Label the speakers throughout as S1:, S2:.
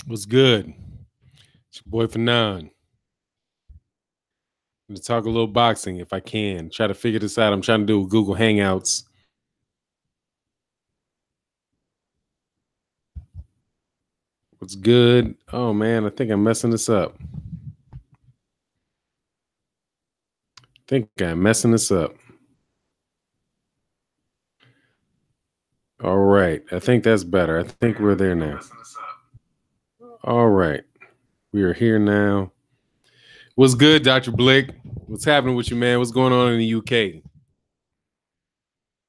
S1: What's good? It's your boy Fanon. I'm gonna talk a little boxing if I can. Try to figure this out. I'm trying to do Google Hangouts. What's good? Oh man, I think I'm messing this up. All right. I think that's better. I think we're there now. All right. We are here now. What's good, Dr. Blick? What's happening with you, man? What's going on in the UK?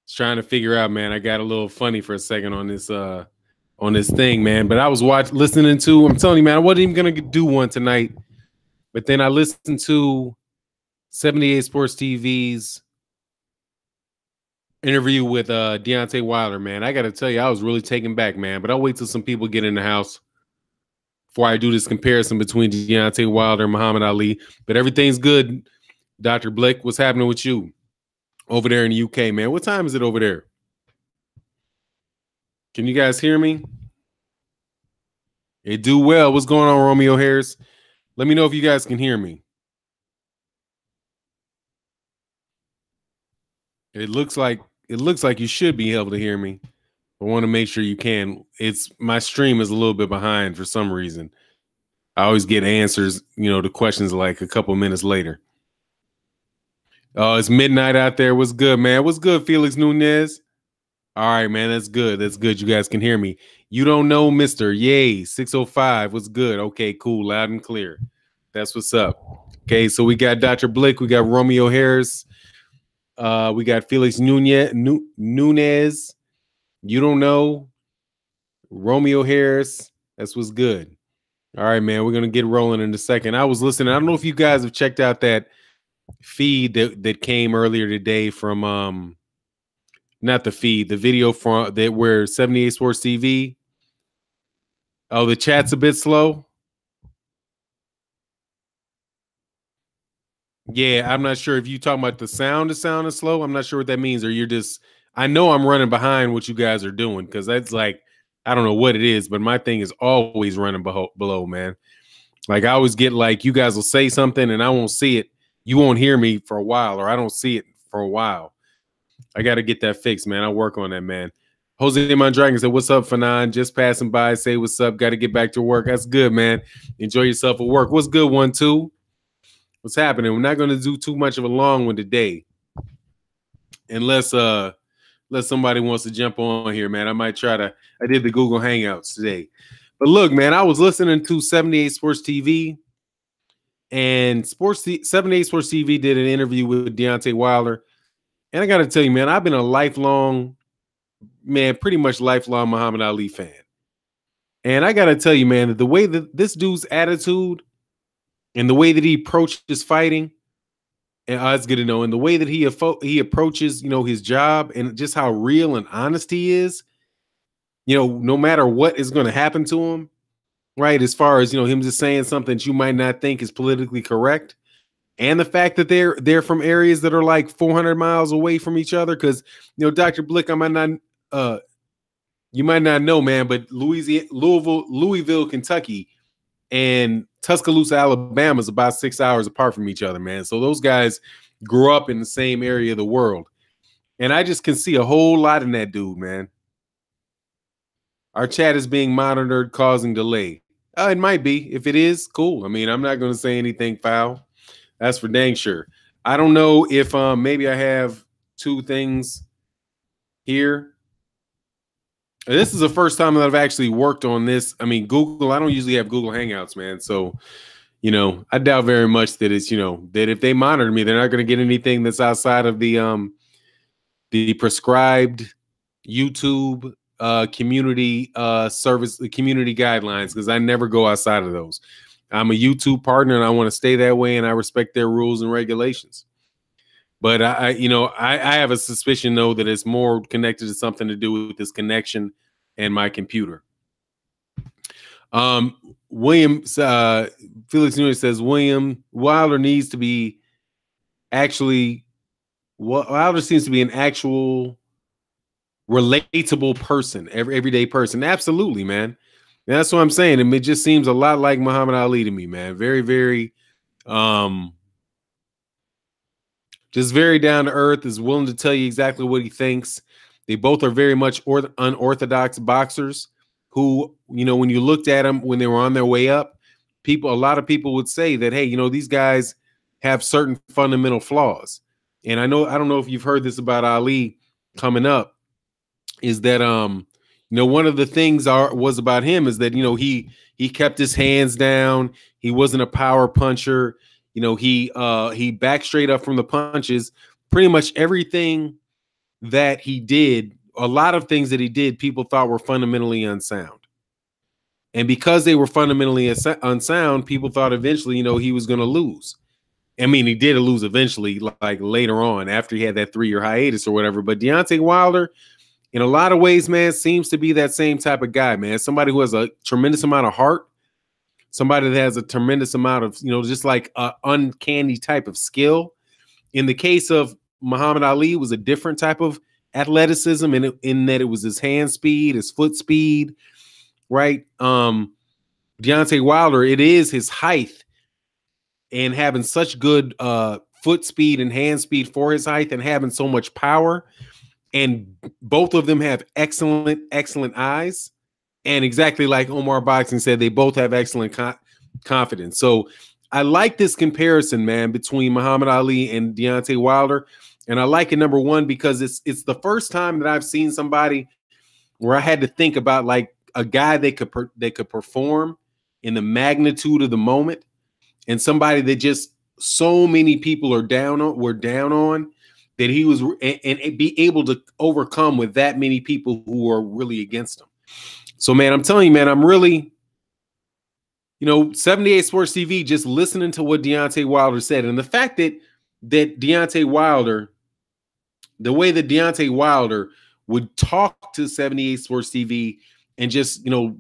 S1: Just trying to figure out, man. I got a little funny for a second on this thing, man. But I was listening to, I'm telling you, man, I wasn't even gonna do one tonight. But then I listened to 78 Sports TV's interview with Deontay Wilder, man. I got to tell you, I was really taken back, man. But I'll wait till some people get in the house before I do this comparison between Deontay Wilder and Muhammad Ali. But everything's good, Dr. Blick. What's happening with you over there in the UK, man? What time is it over there? Can you guys hear me? It do well. What's going on, Romeo Harris? Let me know if you guys can hear me. It looks like you should be able to hear me. I want to make sure you can. It's my stream is a little bit behind for some reason. I always get answers, to questions like a couple minutes later. Oh, it's midnight out there. What's good, man? What's good, Felix Nunez? All right, man. That's good. That's good. You guys can hear me. You don't know, Mr. Yay, 605. What's good? Okay, cool. Loud and clear. That's what's up. Okay, so we got Dr. Blick. We got Romeo Harris. We got Felix Nunez. You don't know. Romeo Harris. That's what's good. All right, man. We're going to get rolling in a second. I was listening. I don't know if you guys have checked out that feed that came earlier today from not the feed, the video from that where 78 Sports TV. Oh, the chat's a bit slow. Yeah, I'm not sure if you talking about the sound is slow. I'm not sure what that means, or you're just. I know I'm running behind what you guys are doing because that's like I don't know what it is, but my thing is always running below, man. Like I always get like you guys will say something and I won't see it. You won't hear me for a while, or I don't see it for a while. I got to get that fixed, man. I'll work on that, man. Jose Mondragon said, "What's up, Fanon? Just passing by. Say what's up. Got to get back to work. That's good, man. Enjoy yourself at work. What's good, 1-2? What's happening? We're not going to do too much of a long one today, unless somebody wants to jump on here, man. I might try to. I did the Google Hangouts today, but look, man, I was listening to 78 Sports TV, and 78 Sports TV did an interview with Deontay Wilder, and I got to tell you, man, I've been a lifelong, pretty much lifelong Muhammad Ali fan, and I got to tell you, man, that the way that this dude's attitude and the way that he approaches fighting. And it's good to know. And the way that he approaches, his job and just how real and honest he is, no matter what is going to happen to him, right? As far as, him just saying something that you might not think is politically correct. And the fact that they're from areas that are like 400 miles away from each other. Because, Dr. Blick, you might not know, man, but Louisville, Kentucky and Tuscaloosa, Alabama is about 6 hours apart from each other, man. So those guys grew up in the same area of the world. And I just can see a whole lot in that dude, man. Our chat is being monitored, causing delay. It might be. If it is, cool. I mean, I'm not going to say anything foul. That's for dang sure. I don't know if maybe I have two things here. This is the first time that I've actually worked on this. I mean, Google, I don't usually have Google Hangouts, man. So, I doubt very much that it's, that if they monitor me, they're not going to get anything that's outside of the prescribed YouTube community service, the community guidelines, because I never go outside of those. I'm a YouTube partner and I want to stay that way, and I respect their rules and regulations. But I have a suspicion, though, that it's more connected to something to do with this connection and my computer. William Felix Nunez says Wilder needs to be Wilder seems to be an actual relatable person, everyday person. Absolutely, man. That's what I'm saying. It just seems a lot like Muhammad Ali to me, man. Very, very, just very down to earth. Is willing to tell you exactly what he thinks. They both are very much unorthodox boxers who, you know, when you looked at them when they were on their way up, a lot of people would say that, hey, you know, these guys have certain fundamental flaws. And I don't know if you've heard this about Ali coming up, is that you know, one of the things was about him is that, you know, he kept his hands down. He wasn't a power puncher. You know, he backed straight up from the punches. Pretty much everything that he did, a lot of things that he did, people thought were fundamentally unsound. And because they were fundamentally unsound, people thought eventually, you know, he was going to lose. I mean, he did lose eventually, like later on after he had that 3-year hiatus or whatever. But Deontay Wilder, in a lot of ways, man, seems to be that same type of guy, man. Somebody who has a tremendous amount of heart, somebody that has a tremendous amount of, you know, just like an uncanny type of skill. In the case of Muhammad Ali, it was a different type of athleticism in that it was his hand speed, his foot speed, right? Deontay Wilder, it is his height and having such good foot speed and hand speed for his height and having so much power. And both of them have excellent eyes. And exactly like Omar Boxing said, they both have excellent confidence. So I like this comparison, man, between Muhammad Ali and Deontay Wilder. And I like it, number one, because it's the first time that I've seen somebody where I had to think about like a guy that could perform in the magnitude of the moment, and somebody that just so many people were down on, that he was and be able to overcome with that many people who are really against him. So, man, I'm telling you, man, I'm really, you know, 78 Sports TV, just listening to what Deontay Wilder said, and the fact that Deontay Wilder, the way that Deontay Wilder would talk to 78 Sports TV and just, you know,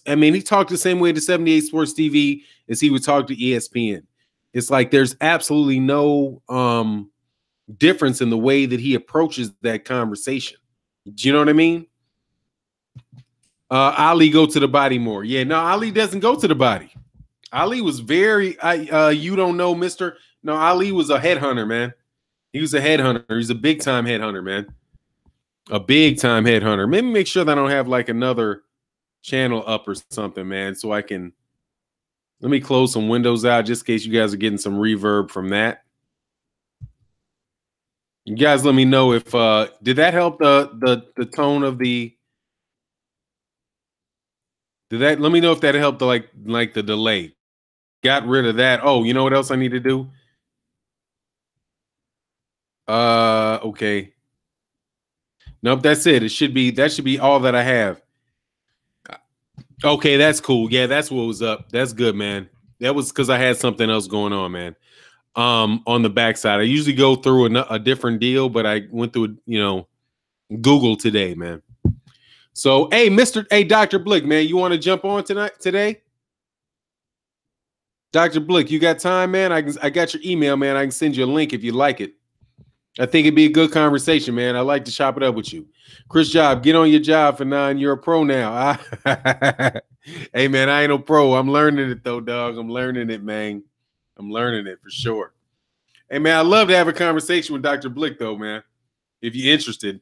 S1: I mean, he talked the same way to 78 Sports TV as he would talk to ESPN. It's like there's absolutely no difference in the way that he approaches that conversation. Do you know what I mean? Ali go to the body more. Yeah, no, Ali doesn't go to the body. Ali was very, you don't know, Mr. No, Ali was a headhunter, man. He was a headhunter. He's a big time headhunter, man. A big time headhunter. Maybe make sure that I don't have like another channel up or something, man. So I can, let me close some windows out just in case you guys are getting some reverb from that. You guys let me know if, did that help the tone of the, let me know if that helped the, like the delay. Got rid of that. Oh, you know what else I need to do? Okay. Nope, that's it. That should be all that I have. Okay, that's cool. Yeah, that's what was up. That's good, man. That was because I had something else going on, man. On the backside, I usually go through a different deal, but I went through, you know, Google today, man. So, hey, Dr. Blick, man, you want to jump on today? Dr. Blick, you got time, man? I got your email, man. I can send you a link if you like it. I think it'd be a good conversation, man. I like to chop it up with you. Chris Job, get on your job for 9. You're a pro now. Hey, man, I ain't no pro. I'm learning it, though, dog. I'm learning it, man. I'm learning it for sure. Hey, man, I'd love to have a conversation with Dr. Blick, though, man, if you're interested.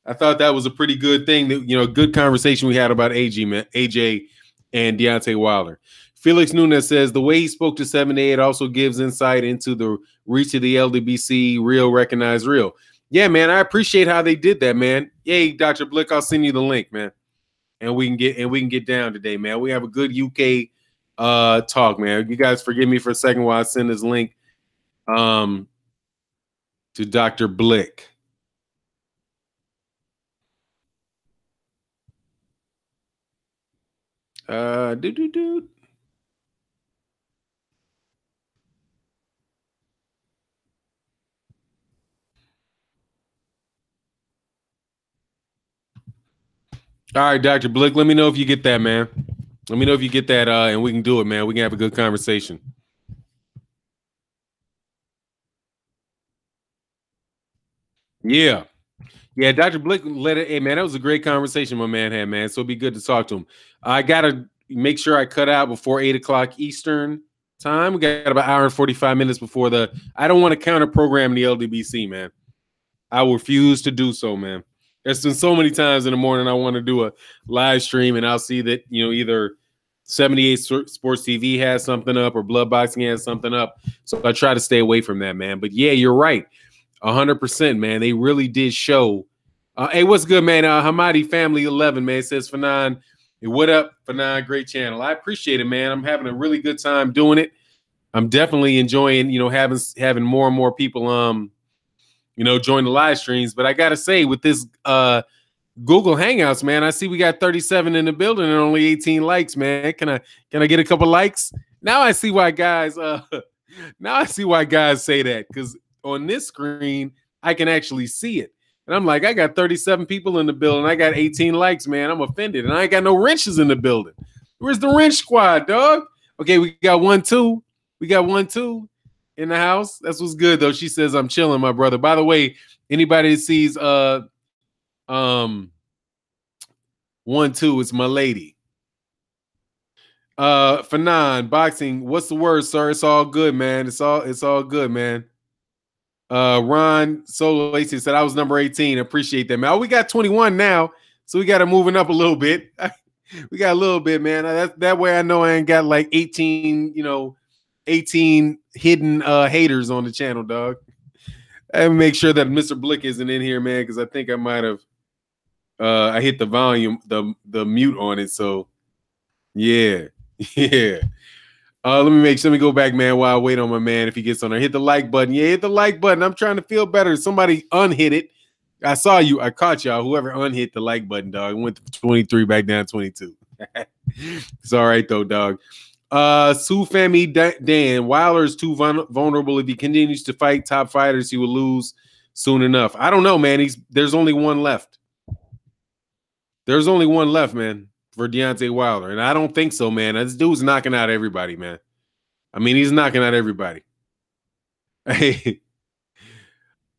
S1: I thought that was a pretty good thing, that, you know, good conversation we had about AJ and Deontay Wilder. Felix Nunes says the way he spoke to 78 also gives insight into the reach of the LDBC, real, recognize real. Yeah, man, I appreciate how they did that, man. Yay, Dr. Blick, I'll send you the link, man. And we can get down today, man. We have a good UK talk, man. You guys forgive me for a second while I send this link to Dr. Blick. All right, Dr. Blick, let me know if you get that, man. Let me know if you get that, and we can do it, man. We can have a good conversation. Yeah. Yeah, Dr. Blick let it. Hey, man, that was a great conversation my man had, man. So it'd be good to talk to him. I gotta make sure I cut out before 8 o'clock Eastern time. We got about an hour and 45 minutes before the. I don't want to counter program the LDBC, man. I refuse to do so, man. There's been so many times in the morning I want to do a live stream, and I'll see that either 78 Sports TV has something up or Blood Boxing has something up. So I try to stay away from that, man. But yeah, you're right. 100%, man. They really did show. Hey, what's good, man? Hamadi Family 11, man, says Fanon. Hey, what up, Fanon? Great channel. I appreciate it, man. I'm having a really good time doing it. I'm definitely enjoying, having more and more people, join the live streams. But I gotta say, with this Google Hangouts, man, I see we got 37 in the building and only 18 likes, man. Can I get a couple likes? Now I see why guys. Now I see why guys say that, because on this screen I can actually see it. And I'm like, I got 37 people in the building. I got 18 likes, man. I'm offended. And I ain't got no wrenches in the building. Where's the wrench squad, dog? Okay, we got 1, 2. We got 1, 2 in the house. That's what's good, though. She says, I'm chilling, my brother. By the way, anybody that sees 1, 2, it's my lady. Fanon, boxing, what's the word, sir? It's all good, man. It's all good, man. Ron Solo Lacey said I was number 18. Appreciate that, man. Oh, we got 21 now, so we got to moving up a little bit. We got a little bit, man. That way I know I ain't got like 18 hidden haters on the channel, dog. I make sure that Mr. Blick isn't in here, man, because I think I might have I hit the volume, the mute on it. So yeah. Let me go back, man, while I wait on my man if he gets on there. Hit the like button. Yeah, hit the like button. I'm trying to feel better. Somebody unhit it. I saw you. I caught y'all. Whoever unhit the like button, dog. It went to 23 back down 22. It's all right, though, dog. Sue Femi Dan. Wilder is too vulnerable. If he continues to fight top fighters, he will lose soon enough. I don't know, man. There's only one left. There's only one left, man, for Deontay Wilder. And I don't think so, man. This dude's knocking out everybody, man. I mean, he's knocking out everybody. Hey,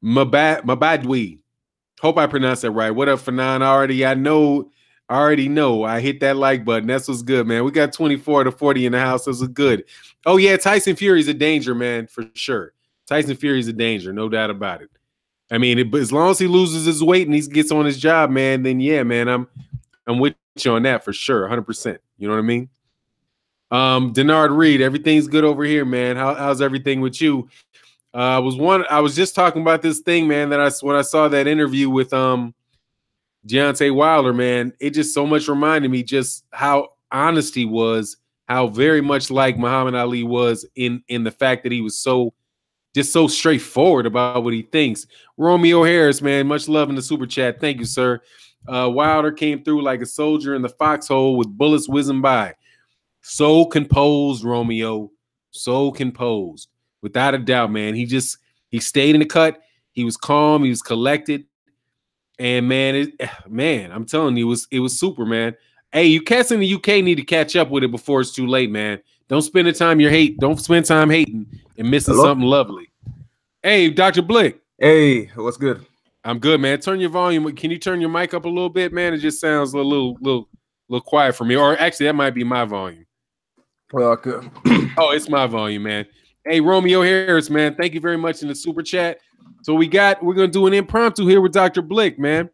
S1: Mabadwi. Hope I pronounced that right. What up, Fanon? I already know. I hit that like button. That's what's good, man. We got 24 to 40 in the house. That's good. Oh, yeah, Tyson Fury's a danger, man, for sure. Tyson Fury's a danger, no doubt about it. I mean, as long as he loses his weight and he gets on his job, man, then yeah, man, I'm with you on that for sure, 100%. You know what I mean? Denard Reed, everything's good over here, man. How's everything with you? I was just talking about this thing, man, that when I saw that interview with Deontay Wilder, man, it just so much reminded me just how honest he was, how very much like Muhammad Ali was in the fact that he was so straightforward about what he thinks. Romeo Harris, man, much love in the super chat. Thank you, sir. Wilder came through like a soldier in the foxhole with bullets whizzing by. So composed, Romeo. So composed. Without a doubt, man. He stayed in the cut. He was calm. He was collected. And man, I'm telling you, it was super, man. Hey, you cats in the UK need to catch up with it before it's too late, man. Don't spend time hating and missing something lovely. Hey, Dr. Blick.
S2: Hey, what's good?
S1: I'm good, man. Turn your volume. Can you turn your mic up a little bit, man? It just sounds a little quiet for me. Or actually, that might be my volume.
S2: Well, okay.
S1: Oh, it's my volume, man. Hey, Romeo Harris, man. Thank you very much in the super chat. So we're gonna do an impromptu here with Dr. Blick, man.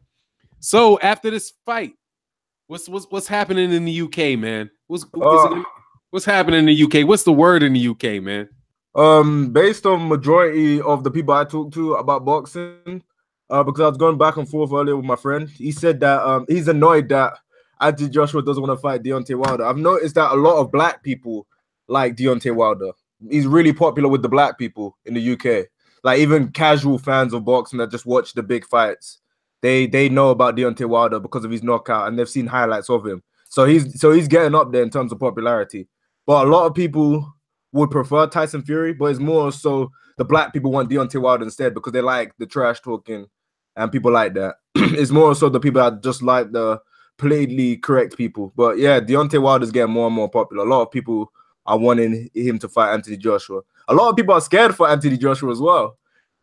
S1: So after this fight, what's happening in the UK, man? What's happening in the UK? What's the word in the UK, man?
S2: Based on majority of the people I talked to about boxing, because I was going back and forth earlier with my friend, he said that he's annoyed that Anthony Joshua doesn't want to fight Deontay Wilder. I've noticed that a lot of black people like Deontay Wilder. He's really popular with the black people in the UK. Like even casual fans of boxing that just watch the big fights, they know about Deontay Wilder because of his knockout and they've seen highlights of him. So he's getting up there in terms of popularity. But a lot of people would prefer Tyson Fury, but it's more so the black people want Deontay Wilder instead because they like the trash talking and people like that. It's more so the people that just like the politically correct people. But yeah, Deontay Wilder's getting more and more popular. A lot of people are wanting him to fight Anthony Joshua. A lot of people are scared for Anthony Joshua as well.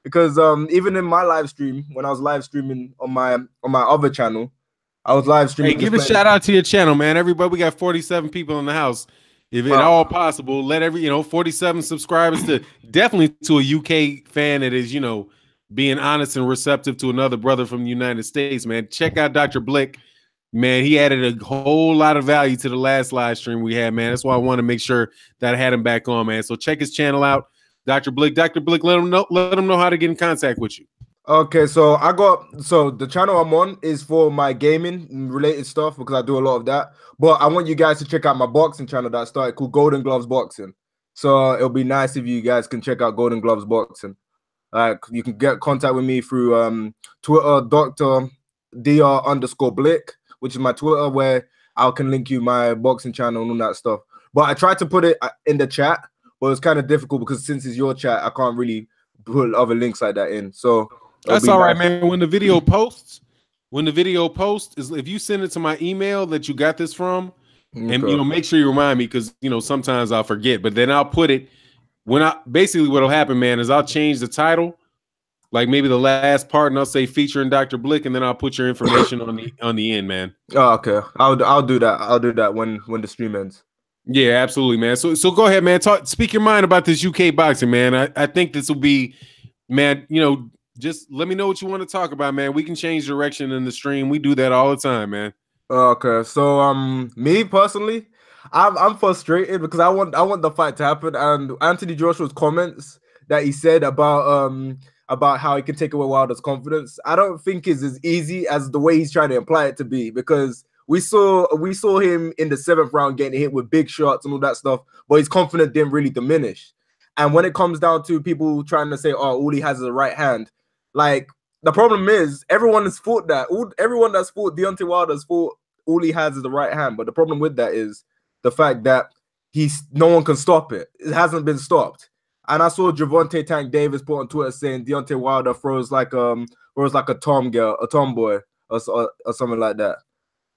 S2: because even in my live stream, when I was live streaming on my other channel, I was live streaming.
S1: Hey, give a shout out to your channel, man. Everybody, we got 47 people in the house. If at all possible, let 47 subscribers to definitely to a UK fan that is, being honest and receptive to another brother from the United States, man. Check out Dr. Blick. Man, he added a whole lot of value to the last live stream we had, man. That's why I want to make sure that I had him back on, man. So check his channel out, Dr. Blick. Dr. Blick, let him know how to get in contact with you.
S2: Okay, so the channel I'm on is for my gaming related stuff because I do a lot of that. But I want you guys to check out my boxing channel that started called Golden Gloves Boxing. So it'll be nice if you guys can check out Golden Gloves Boxing. You can get contact with me through Twitter, Dr.Blick, which is my Twitter, where I can link you my boxing channel and all that stuff. But I tried to put it in the chat, but it's kind of difficult because since it's your chat, I can't really put other links like that in. So
S1: that's all right, man. When the video posts, is if you send it to my email that you got this from, and make sure you remind me because sometimes I'll forget. But then I'll put it basically what'll happen, man, is I'll change the title, like maybe the last part, and I'll say featuring Dr. Blick, and then I'll put your information on the end, man.
S2: Oh, okay. I'll do that. I'll do that when the stream ends.
S1: Yeah, absolutely, man. So go ahead, man. Speak your mind about this UK boxing, man. I think this will be, man. Just let me know what you want to talk about, man. We can change direction in the stream. We do that all the time, man.
S2: Okay, so me personally, I'm frustrated because I want the fight to happen. And Anthony Joshua's comments that he said about how he can take away Wilder's confidence, I don't think is as easy as the way he's trying to imply it to be, because we saw him in the 7th round getting hit with big shots and all that stuff, but his confidence didn't really diminish. And when it comes down to people trying to say, oh, all he has is a right hand, like, the problem is everyone has fought that. Everyone that's fought Deontay Wilder's fought all he has is the right hand. But the problem with that is the fact that no one can stop it. It hasn't been stopped. And I saw Gervonta Tank Davis put on Twitter saying Deontay Wilder throws like a tomboy or something like that.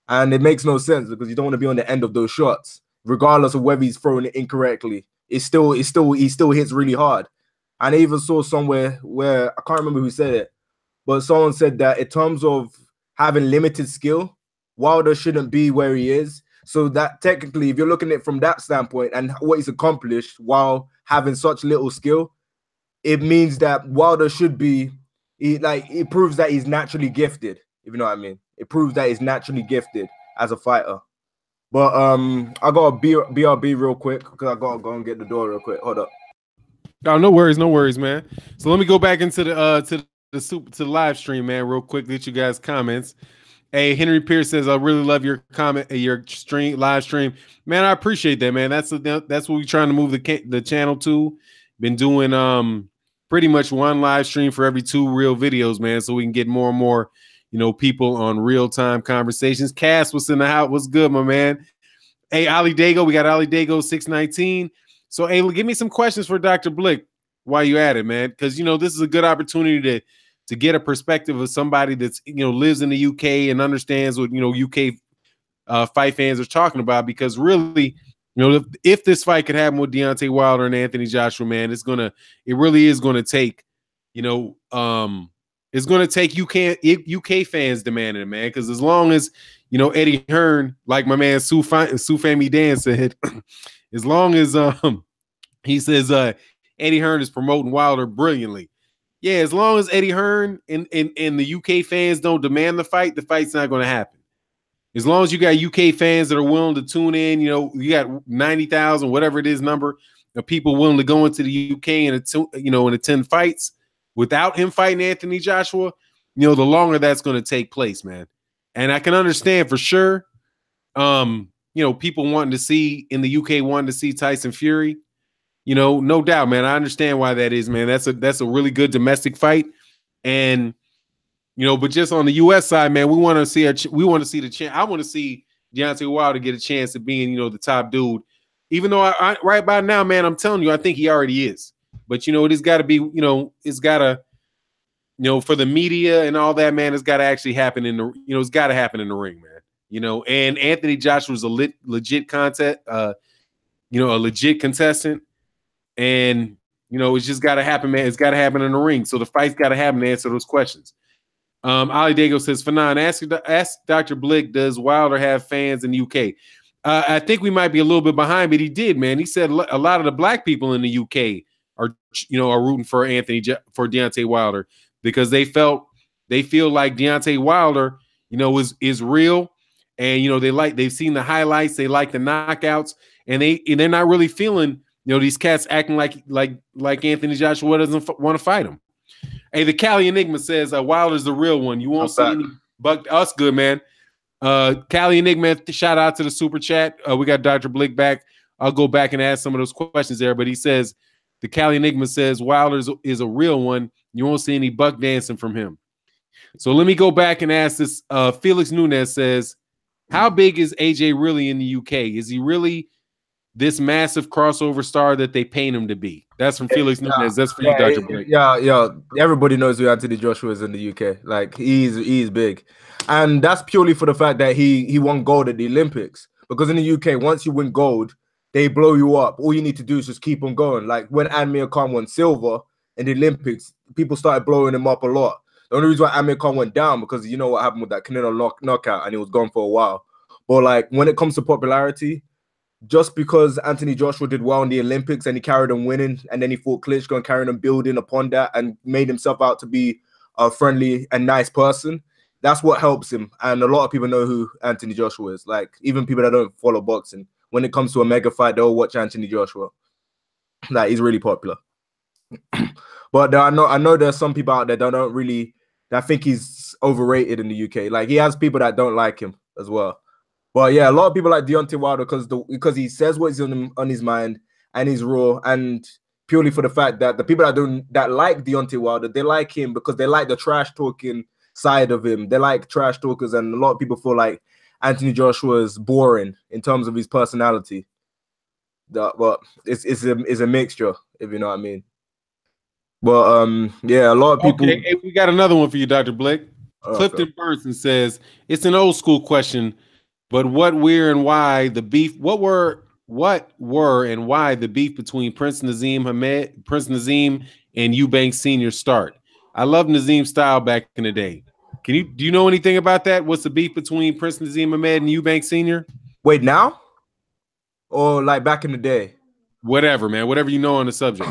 S2: And it makes no sense because you don't want to be on the end of those shots, regardless of whether he's throwing it incorrectly. He still hits really hard. And I even saw somewhere where I can't remember who said it, but someone said that in terms of having limited skill, Wilder shouldn't be where he is. So that technically, if you're looking at it from that standpoint and what he's accomplished while having such little skill, it means that Wilder should be, it proves that he's naturally gifted, if you know what I mean. It proves that he's naturally gifted as a fighter. But I got a BRB real quick because I got to go and get the door real quick. Hold up.
S1: Oh, no worries, man. So let me go back into the live stream, man, real quick. Get you guys comments. Hey, Henry Pierce says, I really love your comment, your live stream, man. I appreciate that, man. That's what we're trying to move the channel to. Been doing pretty much one live stream for every 2 real videos, man, so we can get more and more people on real-time conversations. Cass, what's in the house? What's good, my man? Hey, Ali Dago, we got Ali Dago 619. So, hey, give me some questions for Dr. Blick while you at it, man, because this is a good opportunity to get a perspective of somebody that's lives in the UK and understands what UK fight fans are talking about. Because really, if this fight could happen with Deontay Wilder and Anthony Joshua, man, it really is going to take, it's going to take UK fans demanding it, man. Because as long as Eddie Hearn, like my man Sufami Dan said, as long as he says Eddie Hearn is promoting Wilder brilliantly. Yeah, as long as Eddie Hearn and the UK fans don't demand the fight's not going to happen. As long as you got UK fans that are willing to tune in, you got 90,000, whatever it is, number of people willing to go into the UK and attend fights without him fighting Anthony Joshua, the longer that's going to take place, man. And I can understand for sure, people wanting to see in the UK, wanting to see Tyson Fury. No doubt, man. I understand why that is, man. That's a really good domestic fight, and but just on the U.S. side, man, we want to see the chance. I want to see Deontay Wilder get a chance of being, the top dude. Even though I right by now, man, I'm telling you, I think he already is. But it has got to be, it's got to, for the media and all that, man, it's got to actually happen in the, it's got to happen in the ring, man. And Anthony Joshua's a legit contestant. And, You know, it's just got to happen, man. It's got to happen in the ring. So the fight's got to happen to answer those questions. Ali Dago says, Fanon, ask Dr. Blick, does Wilder have fans in the UK? I think we might be a little bit behind, but he did, man. He said a lot of the black people in the UK are rooting for Deontay Wilder because they feel like Deontay Wilder, is real, and they've seen the highlights, they like the knockouts, and they're not really feeling these cats acting like Anthony Joshua doesn't want to fight him. Hey, the Cali Enigma says Wilder's the real one. You won't see any buck. Us good, man. Cali Enigma, shout out to the super chat. We got Dr. Blick back. I'll go back and ask some of those questions there, but he says the Cali Enigma says Wilder is a real one. You won't see any buck dancing from him. So let me go back and ask this. Felix Nunez says, how big is AJ really in the UK? Is he really this massive crossover star that they paint him to be? That's from Felix Nunez. That's for you, Dr. Blake.
S2: Yeah. Everybody knows who Anthony Joshua is in the UK. Like he's big, and that's purely for the fact that he won gold at the Olympics. Because in the UK, once you win gold, they blow you up. All you need to do is just keep on going. Like when Amir Khan won silver in the Olympics, people started blowing him up a lot. The only reason why Amir Khan went down because you know what happened with that Canelo knockout, and he was gone for a while. But like when it comes to popularity, just because Anthony Joshua did well in the Olympics and he carried on winning, and then he fought Klitschko and carried on building upon that and made himself out to be a friendly and nice person, that's what helps him. And a lot of people know who Anthony Joshua is. Like even people that don't follow boxing, when it comes to a mega fight, they'll watch Anthony Joshua. Like he's really popular. But I know there's some people out there that think he's overrated in the UK. Like he has people that don't like him as well. But yeah, a lot of people like Deontay Wilder because he says what's on his mind and he's raw, and purely for the fact that the people that like Deontay Wilder, they like him because they like the trash talking side of him. They like trash talkers, and a lot of people feel like Anthony Joshua is boring in terms of his personality. But it's a mixture, if you know what I mean. But yeah, a lot of people.
S1: Okay, hey, we got another one for you, Dr. Blick. Clifton Burnson says it's an old school question. But what were and why the beef between Prince Nazim and Eubanks Sr. start? I love Nazim's style back in the day. Do you know anything about that? What's the beef between Prince Nazim Ahmed and Eubanks Sr.?
S2: Wait, now? Or like back in the day?
S1: Whatever, man. Whatever you know on the subject.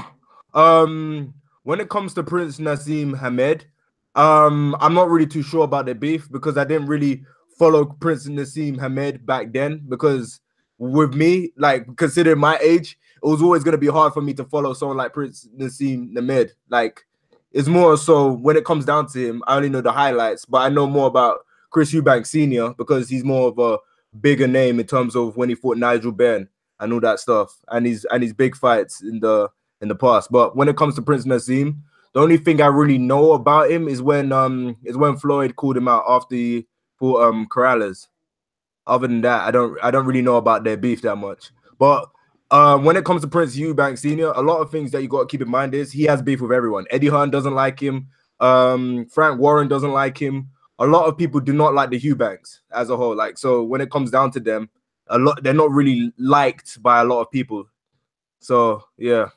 S2: When it comes to Prince Nazim Hamed, I'm not really too sure about the beef because I didn't really follow Prince Nassim Hamed back then, because with me, like considering my age, it was always going to be hard for me to follow someone like Prince Nassim Hamed. Like it's more so when it comes down to him, I only know the highlights, but I know more about Chris Eubanks Sr. because he's more of a bigger name in terms of when he fought Nigel Benn and all that stuff, and his big fights in the past. But when it comes to Prince Nassim, the only thing I really know about him is when Floyd called him out after he fought Corrales. Other than that, I don't really know about their beef that much. But when it comes to Prince Eubanks Sr., a lot of things that you got to keep in mind is he has beef with everyone. Eddie Hearn doesn't like him. Frank Warren doesn't like him. A lot of people do not like the Eubanks as a whole. Like, so when it comes down to them, they're not really liked by a lot of people. So yeah.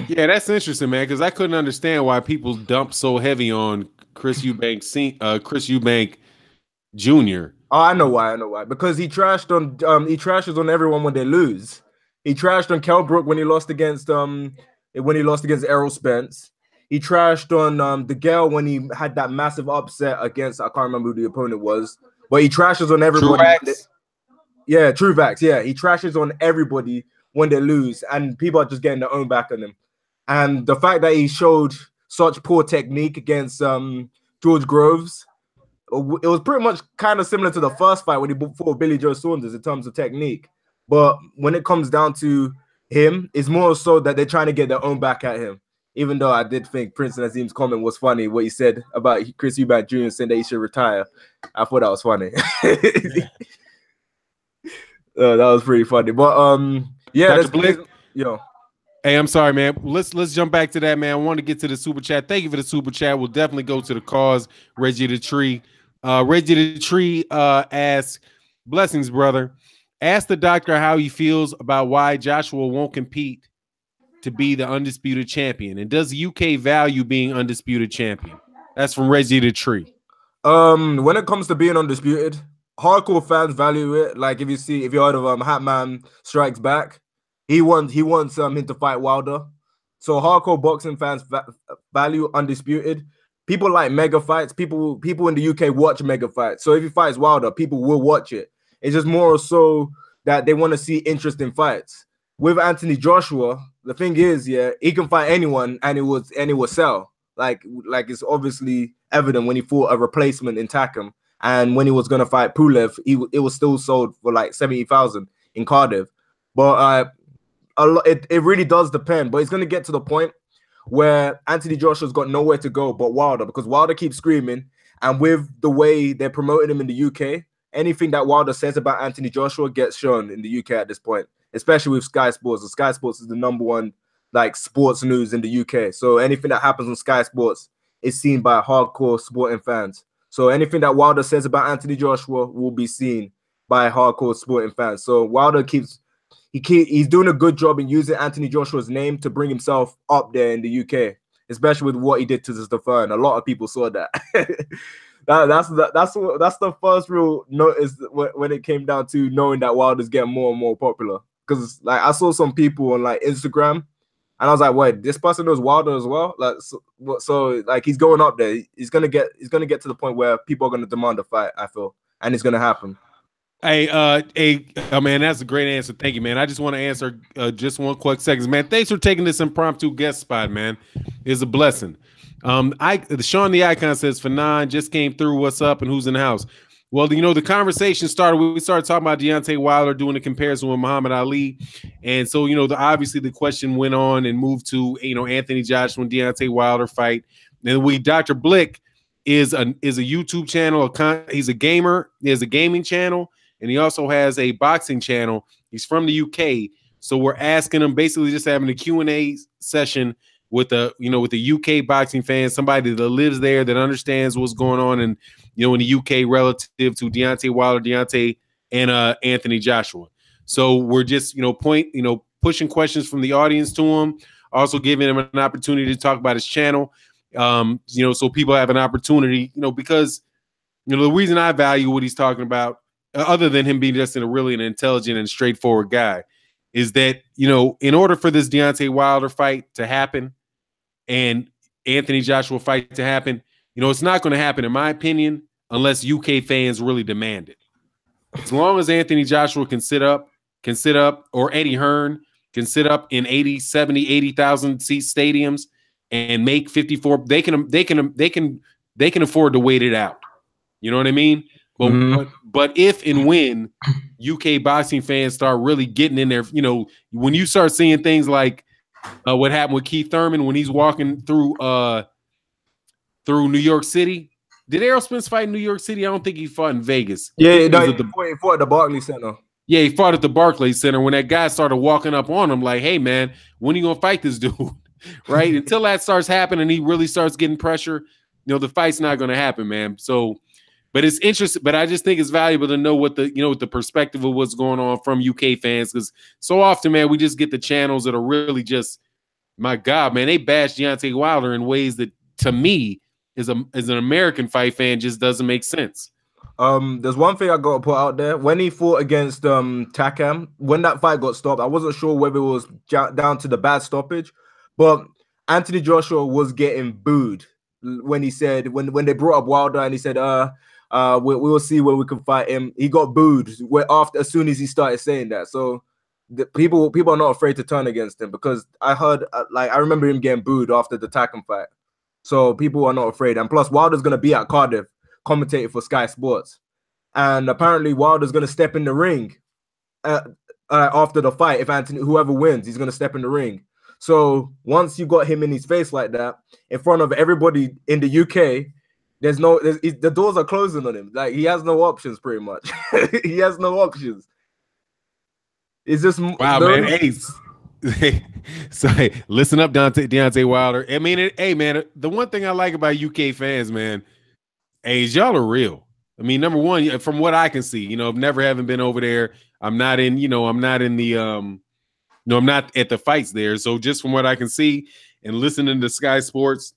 S1: Yeah, that's interesting, man, because I couldn't understand why people dump so heavy on Chris Eubanks Jr.
S2: Oh, I know why. Because he trashes on everyone when they lose. He trashed on Kell Brook when he lost against Errol Spence. He trashed on the Gale when he had that massive upset against, I can't remember who the opponent was, but he trashes on everybody. Truvax. Yeah, he trashes on everybody when they lose, and people are just getting their own back on him. And the fact that he showed such poor technique against George Groves, it was pretty much kind of similar to the first fight when he fought Billy Joe Saunders in terms of technique. But when it comes down to him, it's more so that they're trying to get their own back at him. Even though I did think Prince Nazim's comment was funny, what he said about Chris Eubank Jr. saying that he should retire. I thought that was funny. That was pretty funny. But yeah,
S1: hey, I'm sorry, man. Let's jump back to that, man. I want to get to the super chat. Thank you for the super chat. We'll definitely go to the cause. Reggie the Tree. Reggie the Tree asks, blessings, brother. Ask the doctor how he feels about why Joshua won't compete to be the undisputed champion? And does UK value being undisputed champion? That's from Reggie the Tree.
S2: When it comes to being undisputed, hardcore fans value it. Like if you heard of Hatman Strikes Back, he wants him to fight Wilder. So hardcore boxing fans value undisputed. People like mega fights. People in the UK watch mega fights. So if he fights Wilder, people will watch it. It's just more so that they want to see interesting fights. With Anthony Joshua, the thing is, yeah, he can fight anyone and it will sell. Like it's obviously evident when he fought a replacement in Takam, and when he was gonna fight Pulev, it was still sold for like 70,000 in Cardiff. But it really does depend. But it's gonna get to the point where Anthony Joshua's got nowhere to go but Wilder, because Wilder keeps screaming, and with the way they're promoting him in the UK, anything that Wilder says about Anthony Joshua gets shown in the UK at this point, especially with Sky Sports. The Sky Sports is the #1 like sports news in the UK. So anything that happens on Sky Sports is seen by hardcore sporting fans. So anything that Wilder says about Anthony Joshua will be seen by hardcore sporting fans. So Wilder he's doing a good job in using Anthony Joshua's name to bring himself up there in the UK, especially with what he did to Stefan. A lot of people saw that. That's the first real notice when it came down to knowing that Wilder's getting more and more popular. Because like I saw some people on like Instagram, and I was like, wait, this person knows Wilder as well? Like so like he's going up there. He's gonna get to the point where people are gonna demand a fight, I feel, and it's gonna happen.
S1: Hey, man, that's a great answer. Thank you, man. I just want to answer just one quick second, man. Thanks for taking this impromptu guest spot, man. It's a blessing. Sean the Icon says, Fanon just came through. What's up and who's in the house? Well, you know, the conversation started. We started talking about Deontay Wilder doing a comparison with Muhammad Ali, and so you know, obviously the question went on and moved to Anthony Joshua and Deontay Wilder fight. Then Dr. Blick is a YouTube channel. He's a gamer. He has a gaming channel. And he also has a boxing channel. He's from the UK. So we're asking him, basically just having a Q&A session with with the UK boxing fans, somebody that lives there, that understands what's going on in the UK relative to Deontay Wilder, and Anthony Joshua. So we're just, pushing questions from the audience to him, also giving him an opportunity to talk about his channel. So people have an opportunity, because the reason I value what he's talking about, other than him being just an intelligent and straightforward guy, is that, in order for this Deontay Wilder fight to happen and Anthony Joshua fight to happen, it's not going to happen, in my opinion, unless UK fans really demand it. As long as Anthony Joshua can sit up, or Eddie Hearn can sit up in 80, 70, 80,000 seat stadiums and make 54, they can afford to wait it out. You know what I mean? But if and when UK boxing fans start really getting in there, when you start seeing things like what happened with Keith Thurman when he's walking through New York City. Did Errol Spence fight in New York City? I don't think he fought in Vegas.
S2: Yeah, he fought at the Barclays Center.
S1: Yeah, he fought at the Barclays Center when that guy started walking up on him like, hey, man, when are you going to fight this dude? Right? Until that starts happening, he really starts getting pressure, the fight's not going to happen, man. So, but it's interesting. But I just think it's valuable to know what the perspective of what's going on from UK fans, because so often, man, we just get the channels that are really just, my God, man, they bash Deontay Wilder in ways that, to me, as an American fight fan, just doesn't make sense.
S2: There's one thing I got to put out there. When he fought against Takam, when that fight got stopped, I wasn't sure whether it was down to the bad stoppage, but Anthony Joshua was getting booed when he said, when they brought up Wilder and he said, we will see where we can fight him. He got booed as soon as he started saying that. So the people are not afraid to turn against him, because I heard I remember him getting booed after the Takam fight. So people are not afraid. And plus, Wilder's going to be at Cardiff commentating for Sky Sports. And apparently Wilder's going to step in the ring after the fight. If whoever wins, he's going to step in the ring. So once you got him in his face like that, in front of everybody in the UK, the doors are closing on him. Like, he has no options, pretty much. He has no options. It's just
S1: wow, man. Hey, so hey, listen up, Deontay Wilder. I mean, hey, man, the one thing I like about UK fans, man, is y'all are real. I mean, number one, from what I can see, I've never having been over there. I'm not in the No, I'm not at the fights there. So just from what I can see and listening to Sky Sports,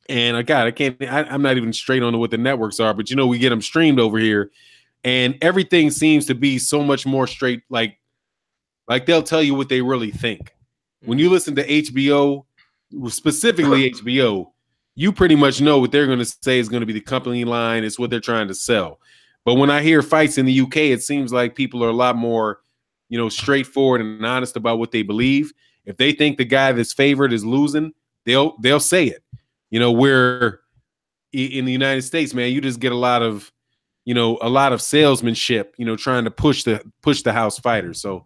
S1: and I'm not even straight on what the networks are, but we get them streamed over here, and everything seems to be so much more straight. Like they'll tell you what they really think. When you listen to HBO, specifically HBO, you pretty much know what they're going to say is going to be the company line. It's what they're trying to sell. But when I hear fights in the UK, it seems like people are a lot more, straightforward and honest about what they believe. If they think the guy that's favored is losing, they'll say it. Where in the United States, man, you just get a lot of salesmanship, trying to push the house fighters. So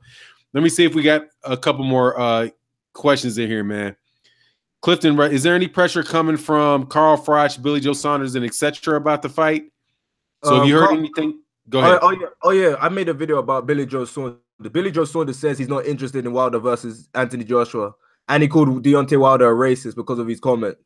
S1: let me see if we got a couple more questions in here, man. Clifton, is there any pressure coming from Carl Froch, Billy Joe Saunders, and etc. about the fight? So have you heard anything? Go ahead.
S2: Oh yeah. I made a video about Billy Joe Saunders. Billy Joe Saunders says he's not interested in Wilder versus Anthony Joshua, and he called Deontay Wilder a racist because of his comment.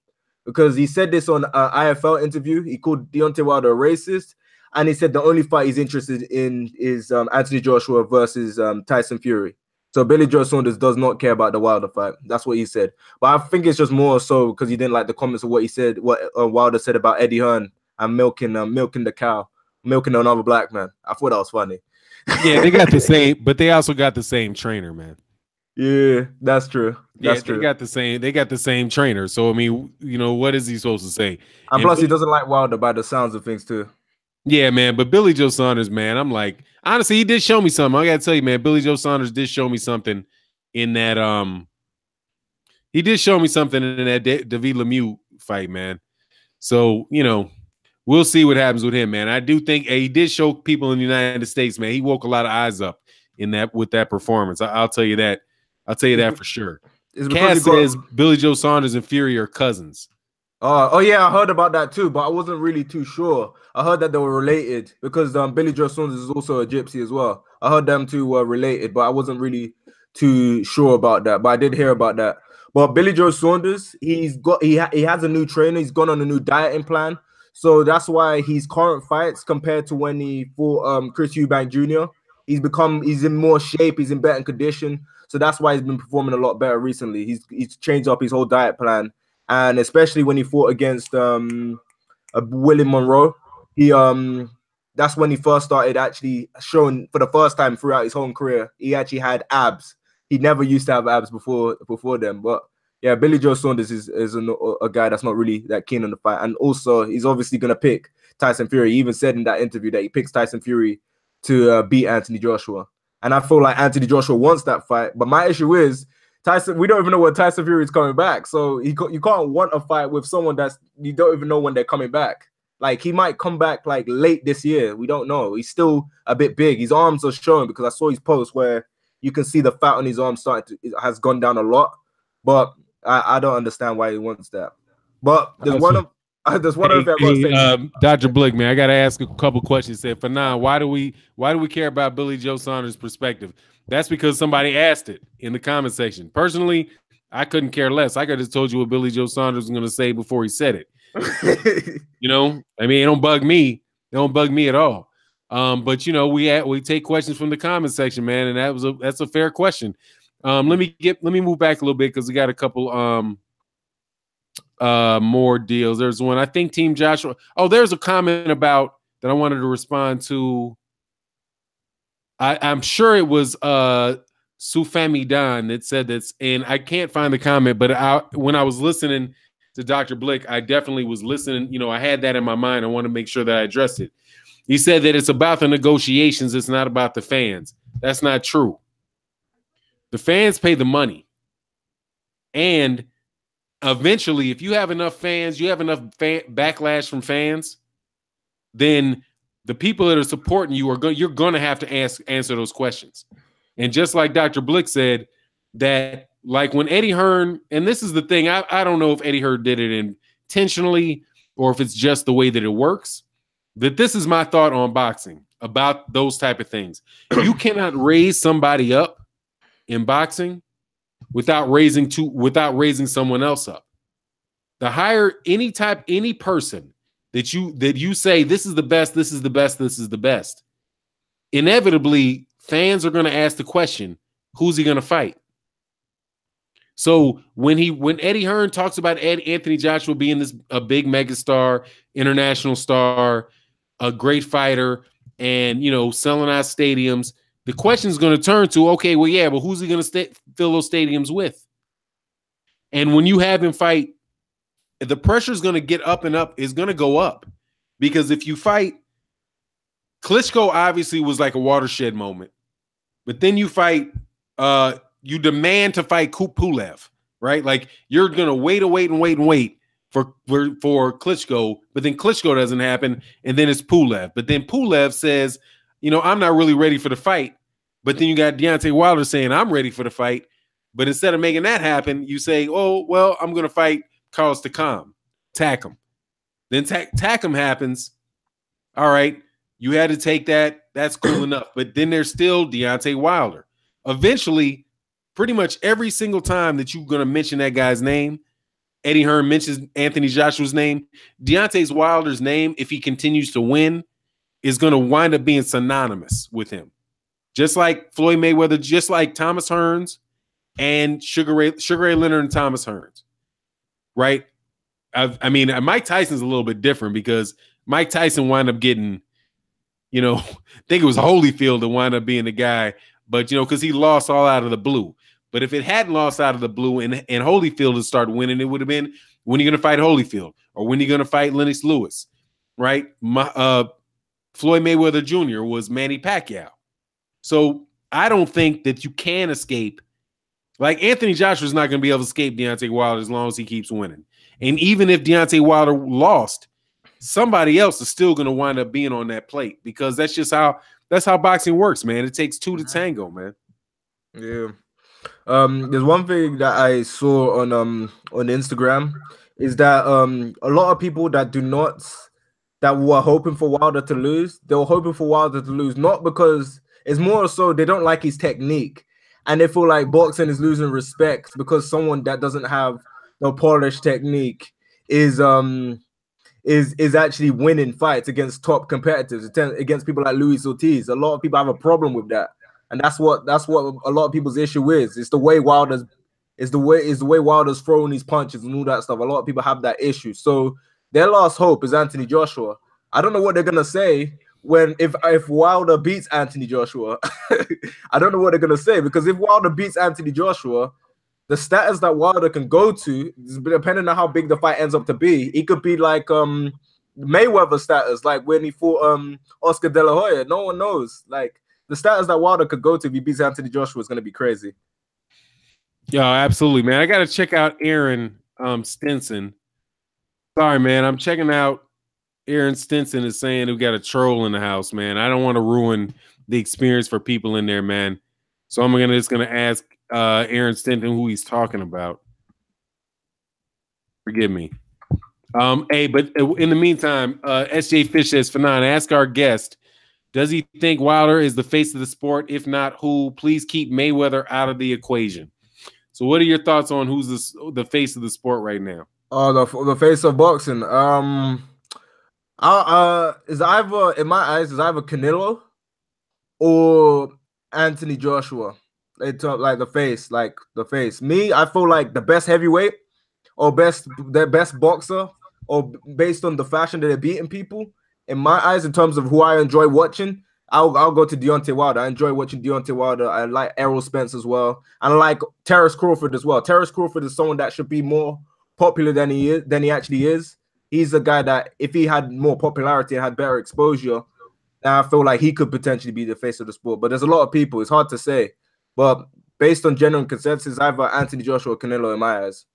S2: Because he said this on an IFL interview. He called Deontay Wilder a racist, and he said the only fight he's interested in is Anthony Joshua versus Tyson Fury. So Billy Joe Saunders does not care about the Wilder fight. That's what he said. But I think it's just more so because he didn't like the comments of what he said, what Wilder said about Eddie Hearn and milking the cow, milking another black man. I thought that was funny.
S1: Yeah, they got the same, but they also got the same trainer, man.
S2: Yeah, that's true. That's true.
S1: They got the same trainer. So I mean, what is he supposed to say?
S2: And plus, he doesn't like Wilder by the sounds of things too.
S1: Yeah, man. But Billy Joe Saunders, man, I'm like, honestly, he did show me something. I gotta tell you, man, Billy Joe Saunders did show me something in that. He did show me something in that David Lemieux fight, man. So we'll see what happens with him, man. I do think he did show people in the United States, man. He woke a lot of eyes up with that performance. I'll tell you that. I'll tell you that for sure. Cass says Billy Joe Saunders and Fury are cousins.
S2: Oh yeah, I heard about that too, but I wasn't really too sure. I heard that they were related because Billy Joe Saunders is also a gypsy as well. I heard them two were related, but I wasn't really too sure about that. But I did hear about that. But Billy Joe Saunders, he has a new trainer. He's gone on a new dieting plan, so that's why his current fights compared to when he fought Chris Eubank Jr. He's in more shape. He's in better condition, so that's why he's been performing a lot better recently. He's changed up his whole diet plan. And especially when he fought against William Monroe, that's when he first started actually showing for the first time throughout his whole career. He actually had abs. He never used to have abs before them. But yeah, Billy Joe Saunders is a guy that's not really that keen on the fight. And also, he's obviously going to pick Tyson Fury. He even said in that interview that he picks Tyson Fury to beat Anthony Joshua. And I feel like Anthony Joshua wants that fight. But my issue is, Tyson, we don't even know when Tyson Fury is coming back. So you can't want a fight with someone that's you don't even know when they're coming back. Like he might come back like late this year. We don't know. He's still a bit big. His arms are showing because I saw his post where you can see the fat on his arms has gone down a lot. But I don't understand why he wants that. But there's one of
S1: Dr. Blick, man, I gotta ask a couple questions. Said for now, why do we care about Billy Joe Saunders' perspective? That's because somebody asked it in the comment section. Personally, I couldn't care less. I could have told you what Billy Joe Saunders was going to say before he said it. I mean, it don't bug me. It don't bug me at all. But we take questions from the comment section, man, and that's a fair question. Let me move back a little bit because we got a couple more deals. There's one. I think Team Joshua. Oh, there's a comment about that I wanted to respond to. I'm sure it was Sufami Don that said this, and I can't find the comment, but when I was listening to Dr. Blick, I definitely was listening. I had that in my mind. I want to make sure that I addressed it. He said that it's about the negotiations. It's not about the fans. That's not true. The fans pay the money. And eventually, if you have enough fans, you have enough backlash from fans, then the people that are supporting you you're going to have to answer those questions. And just like Dr. Blick said, that like when Eddie Hearn, and this is the thing, I don't know if Eddie Hearn did it intentionally or if it's just the way that it works, that this is my thought on boxing about those type of things. You cannot raise somebody up in boxing without raising someone else up. The higher any person that you say this is the best, this is the best, this is the best, inevitably fans are going to ask the question, who's he going to fight? So when Eddie Hearn talks about Anthony Joshua being a big megastar, international star, a great fighter, and selling out stadiums, the question is going to turn to, okay, well, yeah, but who's he going to fill those stadiums with? And when you have him fight, the pressure is going to get up and up, is going to go up, because if you fight, Klitschko obviously was like a watershed moment, but then you fight. You demand to fight Pulev, right? Like you're gonna wait for Klitschko, but then Klitschko doesn't happen, and then it's Pulev. But then Pulev says, I'm not really ready for the fight. But then you got Deontay Wilder saying, I'm ready for the fight. But instead of making that happen, you say, oh, well, I'm gonna fight Carlos Takam, Takam. Then Takam happens. All right, you had to take that. That's cool enough. But then there's still Deontay Wilder. Eventually, pretty much every single time that you're going to mention that guy's name, Eddie Hearn mentions Anthony Joshua's name, Deontay Wilder's name, if he continues to win, is going to wind up being synonymous with him. Just like Floyd Mayweather, just like Thomas Hearns and Sugar Ray Leonard and Thomas Hearns, right? I mean, Mike Tyson's a little bit different because Mike Tyson wound up getting, I think it was Holyfield that wound up being the guy, but, because he lost all out of the blue. But if it hadn't lost out of the blue and Holyfield had started winning, it would have been, when are you going to fight Holyfield? Or when are you going to fight Lennox Lewis? Right? Floyd Mayweather Jr. was Manny Pacquiao. So I don't think that you can escape. Like Anthony Joshua's not going to be able to escape Deontay Wilder as long as he keeps winning. And even if Deontay Wilder lost, somebody else is still going to wind up being on that plate, because that's how boxing works, man. It takes two to tango, man.
S2: Yeah. There's one thing that I saw on Instagram is that a lot of people that were hoping for Wilder to lose, they were hoping for Wilder to lose, not because it's more so they don't like his technique, and they feel like boxing is losing respect because someone that doesn't have no polished technique is actually winning fights against top competitors, against people like Luis Ortiz. A lot of people have a problem with that. And that's what a lot of people's issue is. It's the way Wilder's throwing these punches and all that stuff. A lot of people have that issue. So their last hope is Anthony Joshua. I don't know what they're gonna say if Wilder beats Anthony Joshua. I don't know what they're gonna say, because if Wilder beats Anthony Joshua, the status that Wilder can go to, depending on how big the fight ends up to be, it could be like Mayweather status, like when he fought Oscar De La Hoya. No one knows. Like, the status that Wilder could go to if he beats Anthony Joshua is going to be crazy.
S1: Yeah, absolutely, man. I got to check out Aaron Stinson. Sorry, man. I'm checking out Aaron Stinson is saying we got a troll in the house, man. I don't want to ruin the experience for people in there, man. So I'm just gonna ask Aaron Stinson who he's talking about. Forgive me. Hey, but in the meantime, SJ Fish says, Fanon, ask our guest, does he think Wilder is the face of the sport? If not, who? Please keep Mayweather out of the equation. So what are your thoughts on who's the face of the sport right now?
S2: Oh, the face of boxing. Is either, in my eyes, is either Canelo or Anthony Joshua. They talk like the face. Me, I feel like the best heavyweight or the best boxer, or based on the fashion that they're beating people, in my eyes, in terms of who I enjoy watching, I'll go to Deontay Wilder. I enjoy watching Deontay Wilder. I like Errol Spence as well. And I like Terence Crawford as well. Terence Crawford is someone that should be more popular than he actually is. He's a guy that, if he had more popularity and had better exposure, I feel like he could potentially be the face of the sport. But there's a lot of people. It's hard to say. But based on general consensus, either Anthony Joshua or Canelo in my eyes.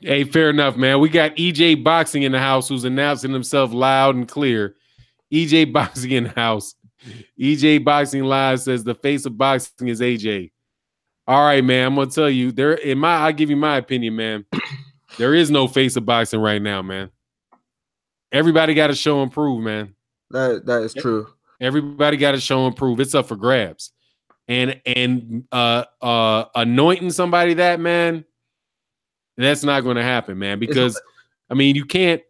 S1: Hey, fair enough, man. We got EJ Boxing in the house, who's announcing himself loud and clear. EJ Boxing in the house. EJ Boxing Live says the face of boxing is AJ. All right, man. I'm gonna tell you, I'll give you my opinion, man. There is no face of boxing right now, man. Everybody got to show and prove, man.
S2: That is true.
S1: Everybody got to show and prove. It's up for grabs. And anointing somebody that, man, that's not going to happen, man, because you can't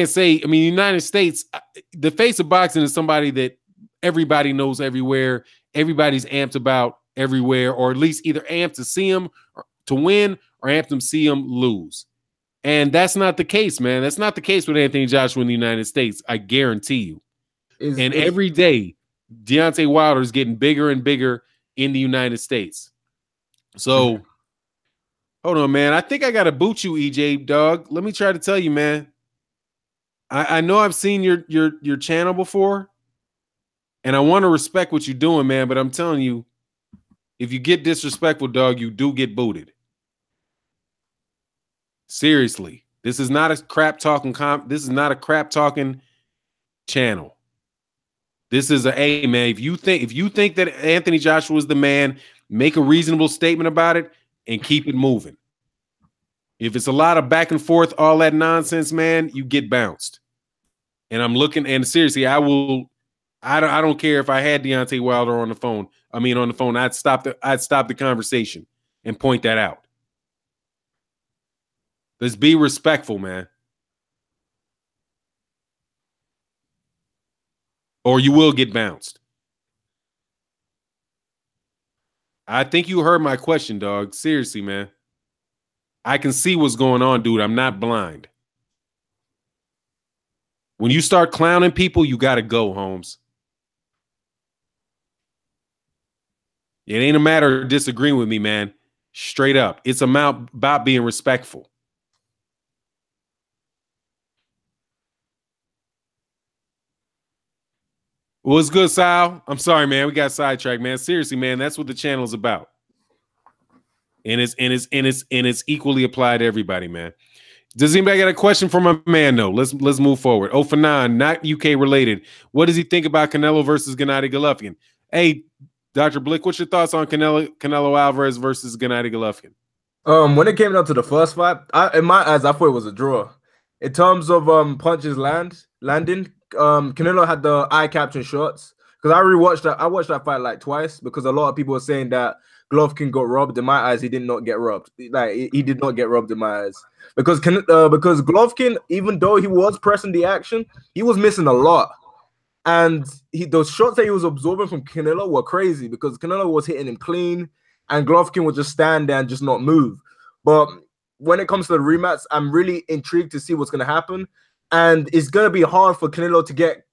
S1: say, the United States, the face of boxing is somebody that everybody knows everywhere. Everybody's amped about. everywhere, or at least either amped to see him to win or amped to see him lose. And that's not the case, man. That's not the case with Anthony Joshua in the United States. I guarantee you. And every day, Deontay Wilder is getting bigger and bigger in the United States. So, hold on, man. I think I got to boot you, EJ, dog. Let me try to tell you, man. I know I've seen your channel before, and I want to respect what you're doing, man. But I'm telling you, if you get disrespectful, dog, you do get booted. Seriously, this is not a crap talking this is not a crap talking channel. This is a man. If you think that Anthony Joshua is the man, make a reasonable statement about it and keep it moving. If it's a lot of back and forth, all that nonsense, man, you get bounced. And I'm looking, and seriously, I don't care if I had Deontay Wilder on the phone. I mean, on the phone, I'd stop the conversation and point that out. Let's be respectful, man. Or you will get bounced. I think you heard my question, dog. Seriously, man. I can see what's going on, dude. I'm not blind. When you start clowning people, you got to go, Holmes. It ain't a matter of disagreeing with me, man. Straight up. It's about being respectful. What's good, Sal? I'm sorry, man. We got sidetracked, man. Seriously, man. That's what the channel is about. And it's equally applied to everybody, man. Does anybody got a question for my man? No. Let's move forward. 0 for 9, not UK related. What does he think about Canelo versus Gennady Golovkin? Hey, Dr. Blick, what's your thoughts on Canelo Alvarez versus Gennady Golovkin?
S2: When it came down to the first fight, in my eyes, I thought it was a draw. In terms of punches landing, Canelo had the eye-catching shots. Because I watched that fight like twice because a lot of people were saying that Golovkin got robbed. In my eyes, he did not get robbed. Like he did not get robbed in my eyes. Because Golovkin, even though he was pressing the action, he was missing a lot. And those shots that he was absorbing from Canelo were crazy because Canelo was hitting him clean and Golovkin would just stand there and just not move. But when it comes to the rematch, I'm really intrigued to see what's going to happen. And it's going to be hard for Canelo to get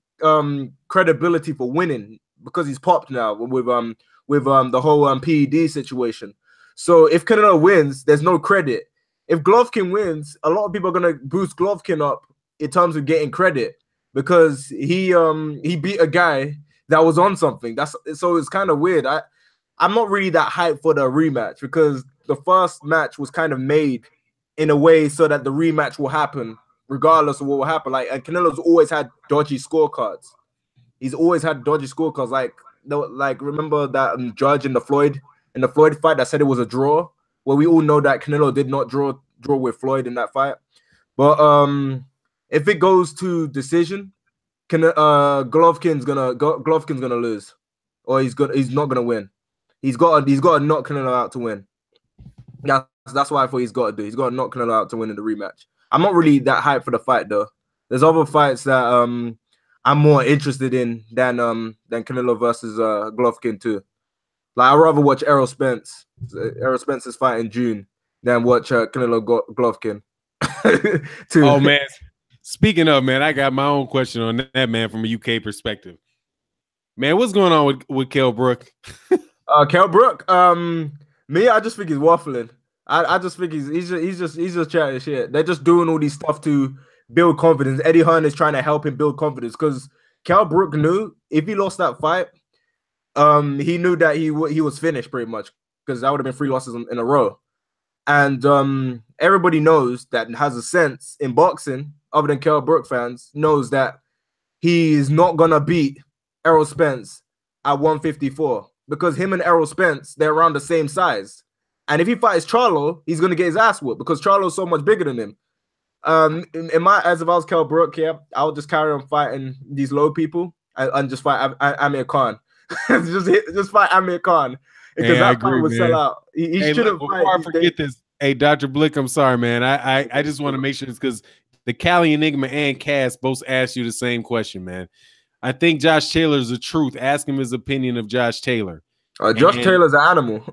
S2: credibility for winning because he's popped now with the whole PED situation. So if Canelo wins, there's no credit. If Golovkin wins, a lot of people are going to boost Golovkin up in terms of getting credit because he beat a guy that was on something. So it's kind of weird. I'm not really that hyped for the rematch because the first match was kind of made in a way so that the rematch will happen regardless of what will happen. Like, and Canelo's always had dodgy scorecards. He's always had dodgy scorecards. Like remember that judge in the Floyd fight that said it was a draw? Well, we all know that Canelo did not draw with Floyd in that fight. But if it goes to decision, Golovkin's gonna lose, or he's not gonna win. He's got to knock Canelo out to win. That's what I thought he's got to do. He's got to knock Canelo out to win in the rematch. I'm not really that hyped for the fight though. There's other fights that I'm more interested in than Canelo versus Golovkin too. Like I'd rather watch Errol Spence's fight in June than watch Canelo Golovkin.
S1: Oh man. Speaking of, man, I got my own question on that, man, from a UK perspective. Man, what's going on with Kell Brook?
S2: Kell Brook, me, I just think he's waffling. I just think he's just chatting shit. They're just doing all these stuff to build confidence. Eddie Hearn is trying to help him build confidence because Kell Brook knew if he lost that fight, he knew that he was finished pretty much because that would have been 3 losses in a row. And everybody knows that has a sense in boxing, other than Kell Brook fans, knows that he is not gonna beat Errol Spence at 154 because him and Errol Spence, they're around the same size. And if he fights Charlo, he's gonna get his ass whooped because Charlo's so much bigger than him. In my eyes, if I was Kell Brook, yeah, I would just carry on fighting these low people and just fight Amir Khan. just fight Amir Khan because that fight would sell out. He shouldn't fight.
S1: Before I forget this, hey, Dr. Blick, I'm sorry, man. I just want to make sure it's because the Cali Enigma and Cass both asked you the same question, man. I think Josh Taylor is the truth. Ask him his opinion of Josh Taylor.
S2: Josh
S1: And
S2: Taylor's an animal.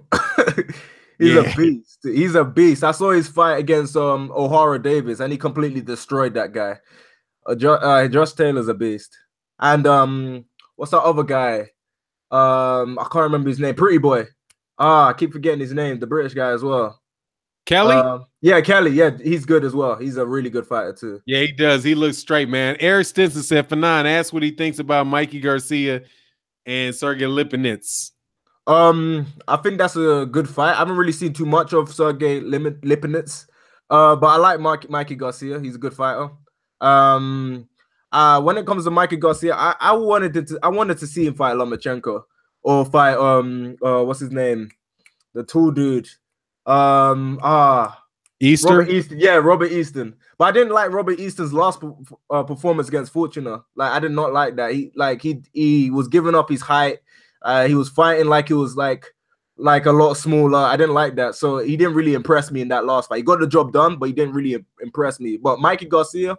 S2: He's a
S1: yeah,
S2: beast. He's a beast. I saw his fight against O'Hara Davis, and he completely destroyed that guy. Josh Taylor's a beast. And what's that other guy? I can't remember his name. Pretty Boy. I keep forgetting his name. The British guy as well.
S1: Kelly.
S2: Yeah, Kelly. Yeah, he's good as well. He's a really good fighter too.
S1: Yeah, he does. He looks straight, man. Eric Stinson said, "Fanon, ask what he thinks about Mikey Garcia and Sergey Lipinets."
S2: I think that's a good fight. I haven't really seen too much of Sergey Lipinets, but I like Mikey Garcia. He's a good fighter. When it comes to Mikey Garcia, I wanted to see him fight Lomachenko or fight what's his name, the tall dude,
S1: Easter?
S2: Robert Easton. Yeah, Robert Easton. But I didn't like Robert Easton's last performance against Fortuna. Like I did not like that. He was giving up his height. He was fighting like he was like a lot smaller. I didn't like that. So he didn't really impress me in that last fight. He got the job done, but he didn't really impress me. But Mikey Garcia,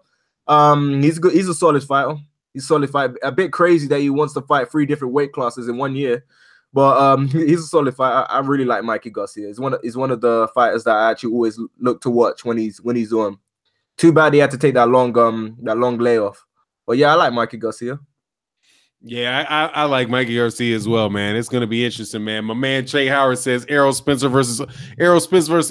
S2: he's good. He's a solid fighter. He's a solid fighter. A bit crazy that he wants to fight 3 different weight classes in 1 year. But he's a solid fighter. I really like Mikey Garcia. He's one of the fighters that I actually always look to watch when he's on. Too bad he had to take that long layoff. But yeah, I like Mikey Garcia.
S1: Yeah, I like Mikey Garcia as well, man. It's going to be interesting, man. My man Jay Howard says Errol Spence versus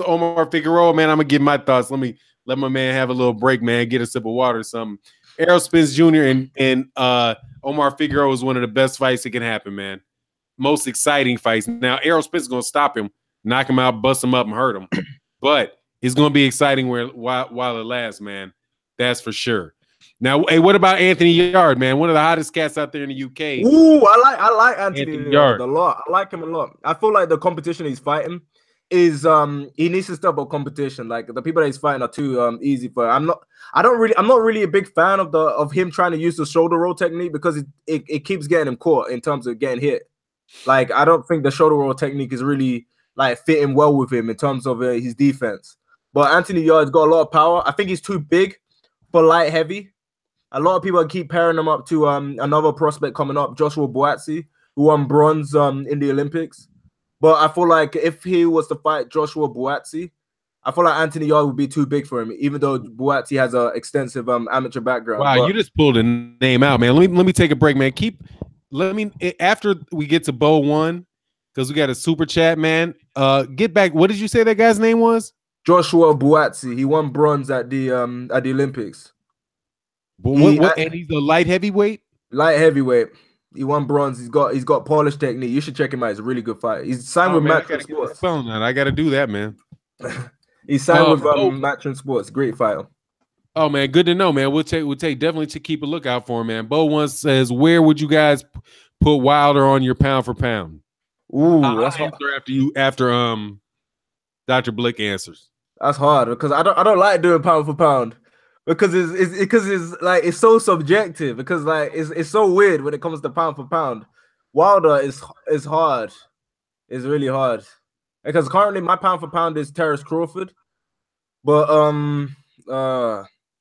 S1: Omar Figueroa. Man, I'm going to give my thoughts. Let my man have a little break, man. Get a sip of water or something. Errol Spence Jr. and Omar Figueroa is one of the best fights that can happen, man. Most exciting fights. Now, Errol Spence is going to stop him, knock him out, bust him up, and hurt him. But it's going to be exciting while it lasts, man. That's for sure. Now, hey, what about Anthony Yard, man? One of the hottest cats out there in the UK.
S2: Ooh, I like Anthony Yard a lot. I like him a lot. I feel like the competition he's fighting is he needs to step up competition. Like the people that he's fighting are too easy for him. I'm not really a big fan of him trying to use the shoulder roll technique because it keeps getting him caught in terms of getting hit. Like I don't think the shoulder roll technique is really like fitting well with him in terms of his defense. But Anthony Yard's got a lot of power. I think he's too big for light heavy. A lot of people keep pairing him up to another prospect coming up, Joshua Buatsi, who won bronze in the Olympics. But I feel like if he was to fight Joshua Buatsi, I feel like Anthony Yard would be too big for him, even though Buatsi has an extensive amateur background.
S1: Wow, you just pulled a name out, man. Let me take a break, man. After we get to Bow 1, because we got a super chat, man. Get back. What did you say that guy's name was?
S2: Joshua Buatsi. He won bronze at the Olympics.
S1: But and he's a light heavyweight?
S2: Light heavyweight. He won bronze. He's got polished technique. You should check him out. He's a really good fighter. He's signed with Matchroom Sports.
S1: I got to do that, man.
S2: He's signed with Matchroom Sports. Great fighter.
S1: Oh man, good to know, man. We'll take definitely to keep a lookout for him, man. Bo once says, where would you guys put Wilder on your pound for pound?
S2: Ooh,
S1: that's hard. After Dr. Blick answers.
S2: That's hard because I don't like doing pound for pound. Because it's so subjective. Because like it's so weird when it comes to pound for pound. Wilder is hard. It's really hard. Because currently my pound for pound is Terrence Crawford. But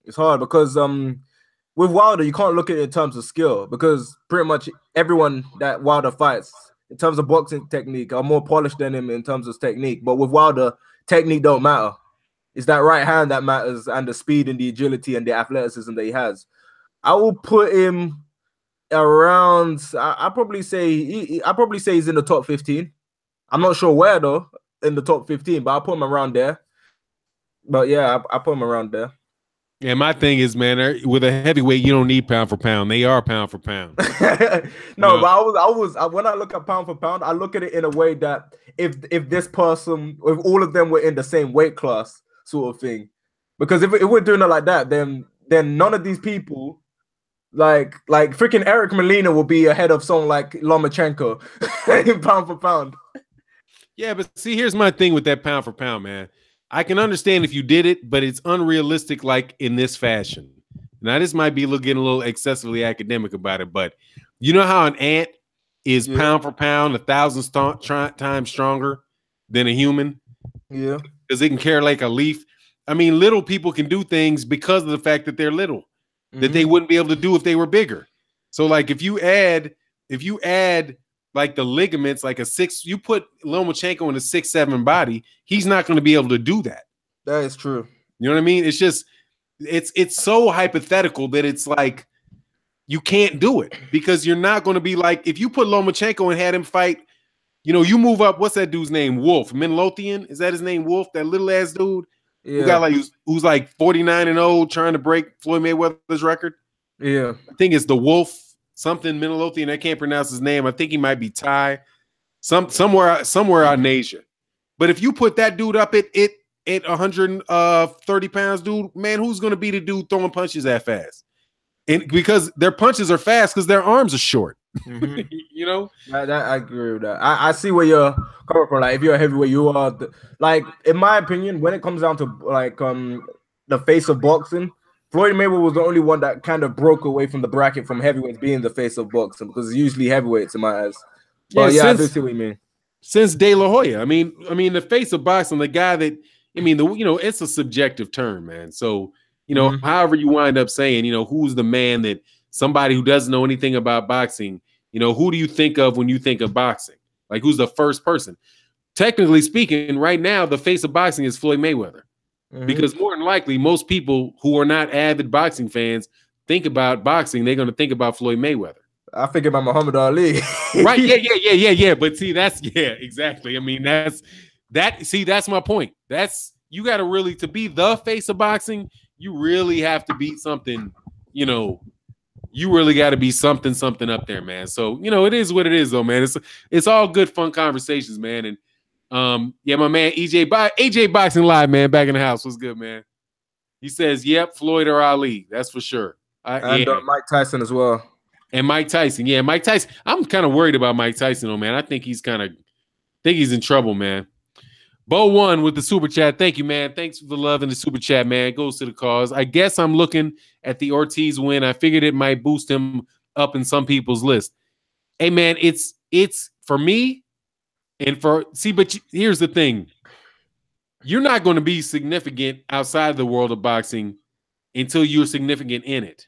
S2: it's hard because with Wilder you can't look at it in terms of skill because pretty much everyone that Wilder fights in terms of boxing technique are more polished than him in terms of technique. But with Wilder, technique don't matter. It's that right hand that matters and the speed and the agility and the athleticism that he has. I will put him around. I probably say he's in the top 15. I'm not sure where though in the top 15, but I'll put him around there. But yeah, I put him around there.
S1: Yeah, my thing is, man, with a heavyweight, you don't need pound for pound. They are pound for pound.
S2: No, but when I look at pound for pound, I look at it in a way that if this person, if all of them were in the same weight class, sort of thing, because if we're doing it like that, then none of these people, like freaking Eric Molina, will be ahead of someone like Lomachenko in pound for pound.
S1: Yeah, but see, here's my thing with that pound for pound, man. I can understand if you did it, but it's unrealistic, like in this fashion. Now, this might be getting a little excessively academic about it, but you know how an ant is pound for pound 1,000 times stronger than a human?
S2: Yeah.
S1: Because it can carry like a leaf. I mean, little people can do things because of the fact that they're little, that they wouldn't be able to do if they were bigger. So, like, if you add like the ligaments, like you put Lomachenko in a 6'7" body, he's not going to be able to do that.
S2: That is true.
S1: You know what I mean? It's just, it's so hypothetical that it's like, you can't do it because you're not going to be like, if you put Lomachenko and had him fight, you know, you move up, what's that dude's name? Wolf, Midlothian? Is that his name? Wolf, that little ass dude?
S2: Yeah.
S1: Who got like, who's like 49-0 trying to break Floyd Mayweather's record?
S2: Yeah.
S1: I think it's the Wolf, something Midlothian. I can't pronounce his name. I think he might be Thai. Somewhere out in Asia. But if you put that dude up at 130 pounds, dude, man, who's going to be the dude throwing punches that fast? And because their punches are fast because their arms are short.
S2: Mm-hmm.
S1: You know?
S2: I agree with that. I see where you're coming from. Like, if you're a heavyweight, you are like, in my opinion, when it comes down to like the face of boxing, Floyd Mayweather was the only one that kind of broke away from the bracket from heavyweights being the face of boxing, because it's usually heavyweights in my eyes. But yeah, I do see what you mean.
S1: Since De La Hoya, I mean, the face of boxing, the guy that, it's a subjective term, man. So, however you wind up saying, who's the man that somebody who doesn't know anything about boxing, who do you think of when you think of boxing? Like, who's the first person? Technically speaking, right now, the face of boxing is Floyd Mayweather. Because more than likely, most people who are not avid boxing fans think about boxing, they're going to think about Floyd Mayweather.
S2: I think about Muhammad Ali.
S1: Right. Yeah. But see, exactly. I mean, that's my point. You got to really, to be the face of boxing, you really have to be something, you really got to be something up there, man. So, it is what it is though, man. It's all good, fun conversations, man. And my man, AJ Boxing Live, man, back in the house. What's good, man? He says, yep, Floyd or Ali. That's for sure.
S2: And Mike Tyson as well.
S1: And Mike Tyson. Yeah, Mike Tyson. I'm kind of worried about Mike Tyson, though, man. I think he's in trouble, man. Bo1 with the super chat. Thank you, man. Thanks for the love in the super chat, man. It goes to the cause. I guess I'm looking at the Ortiz win. I figured it might boost him up in some people's list. Hey, man, it's for me and but here's the thing. You're not going to be significant outside the world of boxing until you're significant in it.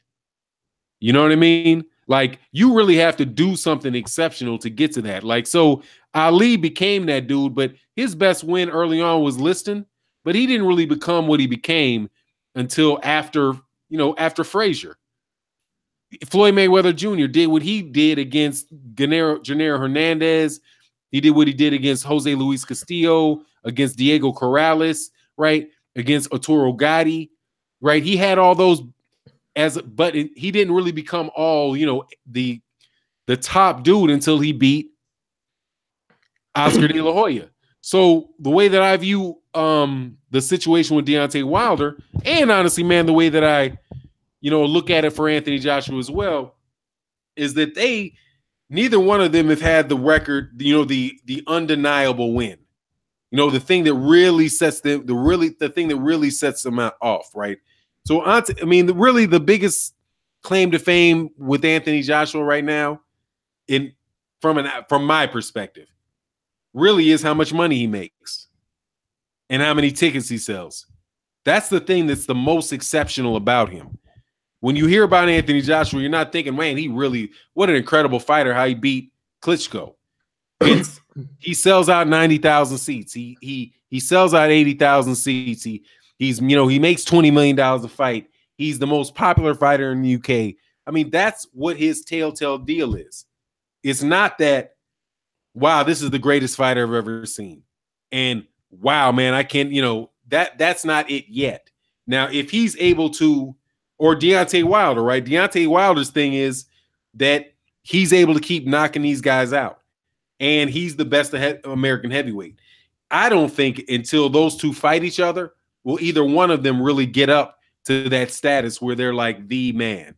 S1: You know what I mean? Like, you really have to do something exceptional to get to that. Like, so Ali became that dude, but his best win early on was Liston, but he didn't really become what he became until after Frazier. Floyd Mayweather Jr. did what he did against Gennaro Hernandez. He did what he did against Jose Luis Castillo, against Diego Corrales, right? Against Arturo Gatti, right? He had all those but he didn't really become all, the top dude until he beat Oscar De La Hoya. So the way that I view the situation with Deontay Wilder, and honestly, man, the way that I, look at it for Anthony Joshua as well, is that neither one of them have had the record, the undeniable win. The thing that really sets them, the thing that really sets them off, right? So, really the biggest claim to fame with Anthony Joshua right now, from my perspective, really is how much money he makes and how many tickets he sells. That's the thing that's the most exceptional about him. When you hear about Anthony Joshua, you're not thinking, man, what an incredible fighter, how he beat Klitschko. He sells out 90,000 seats. He sells out 80,000 seats. He makes $20 million a fight. He's the most popular fighter in the UK. I mean, that's what his telltale deal is. It's not that, wow, this is the greatest fighter I've ever seen. And wow, man, I can't, that's not it yet. Now, if he's able to, or Deontay Wilder, right? Deontay Wilder's thing is that he's able to keep knocking these guys out. And he's the best American heavyweight. I don't think until those two fight each other will either one of them really get up to that status where they're like the man.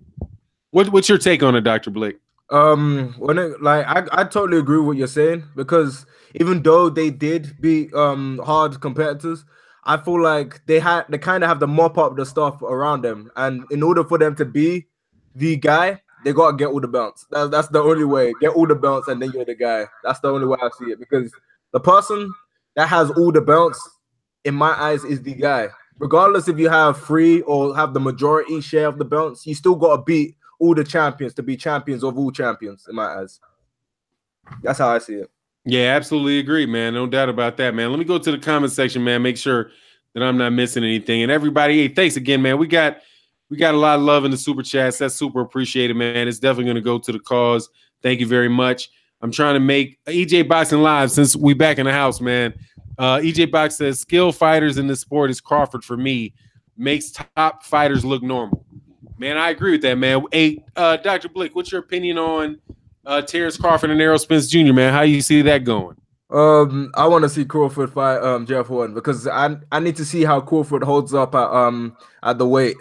S1: What's your take on it, Dr. Blick?
S2: I totally agree with what you're saying, because even though they did be hard competitors, I feel like they kind of have to mop up the stuff around them, and in order for them to be the guy, they gotta get all the belts. That's the only way. Get all the belts, and then you're the guy. That's the only way I see it, because the person that has all the belts, in my eyes, is the guy. Regardless if you have 3 or have the majority share of the belts, you still got to beat all the champions to be champions of all champions, in my eyes. That's how I see it.
S1: Yeah, absolutely agree, man. No doubt about that, man. Let me go to the comment section, man. Make sure that I'm not missing anything. And everybody, hey, thanks again, man. We got a lot of love in the super chats. That's super appreciated, man. It's definitely going to go to the cause. Thank you very much. I'm trying to make EJ Boxing Live since we back in the house, man. EJ Box says skill fighters in this sport is Crawford for me. Makes top fighters look normal. Man, I agree with that, man. Hey, Dr. Blick, what's your opinion on Terrence Crawford and Errol Spence Jr., man? How you see that going?
S2: I want to see Crawford fight Jeff Horn because I need to see how Crawford holds up at the weight.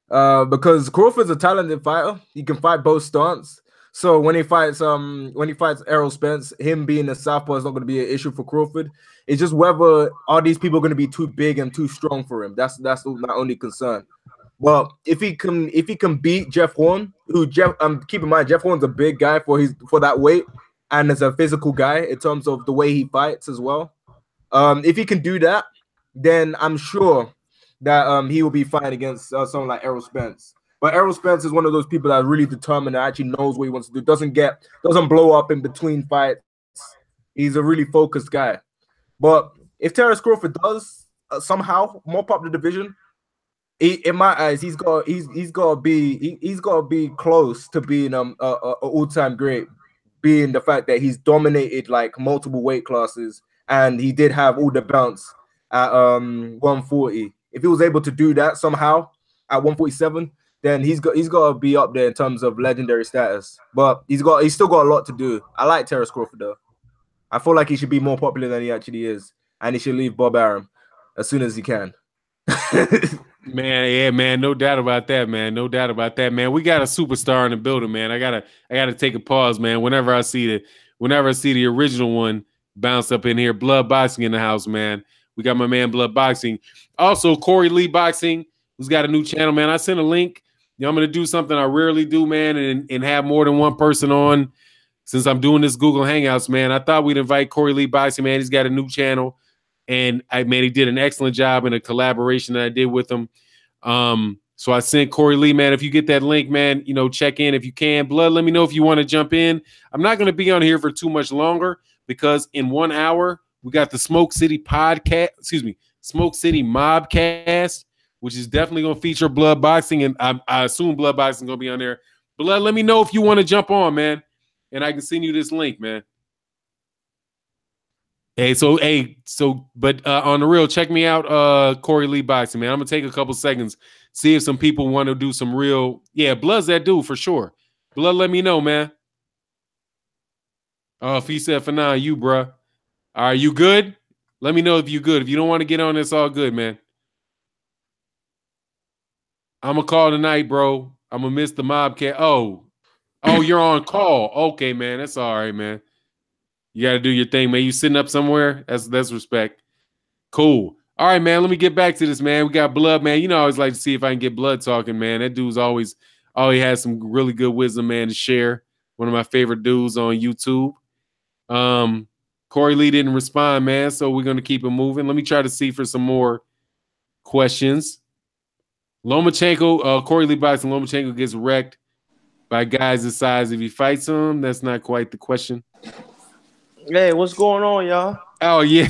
S2: Because Crawford's a talented fighter. He can fight both stance. So when he fights Errol Spence, him being a southpaw is not going to be an issue for Crawford. It's just whether are these people going to be too big and too strong for him. That's my only concern. Well, if he can beat Jeff Horn, keep in mind Jeff Horn's a big guy for that weight and is a physical guy in terms of the way he fights as well. If he can do that, then I'm sure that he will be fighting against someone like Errol Spence. But Errol Spence is one of those people that really determined and actually knows what he wants to do. Doesn't blow up in between fights. He's a really focused guy. But if Terrence Crawford does somehow mop up the division, in my eyes, he's got to be close to being a all-time great, being the fact that he's dominated like multiple weight classes and he did have all the belts at 140. If he was able to do that somehow at 147, then he's got to be up there in terms of legendary status. But he's still got a lot to do. I like Terrence Crawford though. I feel like he should be more popular than he actually is, and he should leave Bob Arum as soon as he can.
S1: Man, yeah, man, no doubt about that, man. No doubt about that, man. We got a superstar in the building, man. I gotta take a pause, man. Whenever I see the original one bounce up in here, Blood Boxing in the house, man. We got my man Blood Boxing. Also, Cory Lee Boxing, who's got a new channel, man. I sent a link. You know, I'm gonna do something I rarely do, man, and have more than one person on. Since I'm doing this Google Hangouts, man, I thought we'd invite Cory Lee Boxing, man. He's got a new channel. And he did an excellent job in a collaboration that I did with him. So I sent Cory Lee, man. If you get that link, man, you know, check in if you can. Blood, let me know if you want to jump in. I'm not going to be on here for too much longer because in 1 hour, we got the Smoke City Smoke City Mobcast, which is definitely going to feature Blood Boxing. And I assume Blood Boxing is going to be on there. Blood, let me know if you want to jump on, man. And I can send you this link, man. But on the real, check me out, Cory Lee Boxing, man. I'm gonna take a couple seconds, see if some people want to do some real, Blood's that dude for sure. Blood, let me know, man. Oh, if he said for now, you, bruh. All right, you good? Let me know if you good. If you don't want to get on, it's all good, man. I'm gonna call tonight, bro. I'm gonna miss the mobcat. Oh, you're on call. Okay, man, that's all right, man. You got to do your thing, man. You sitting up somewhere? That's respect. Cool. All right, man. Let me get back to this, man. We got Blood, man. You know, I always like to see if I can get Blood talking, man. That dude's always has some really good wisdom, man, to share. One of my favorite dudes on YouTube. Cory Lee didn't respond, man, so we're going to keep it moving. Let me try to see for some more questions. Lomachenko, Cory Lee Boxing, Lomachenko gets wrecked by guys his size if he fights them. That's not quite the question.
S3: Hey, what's going on, y'all?
S1: Oh yeah,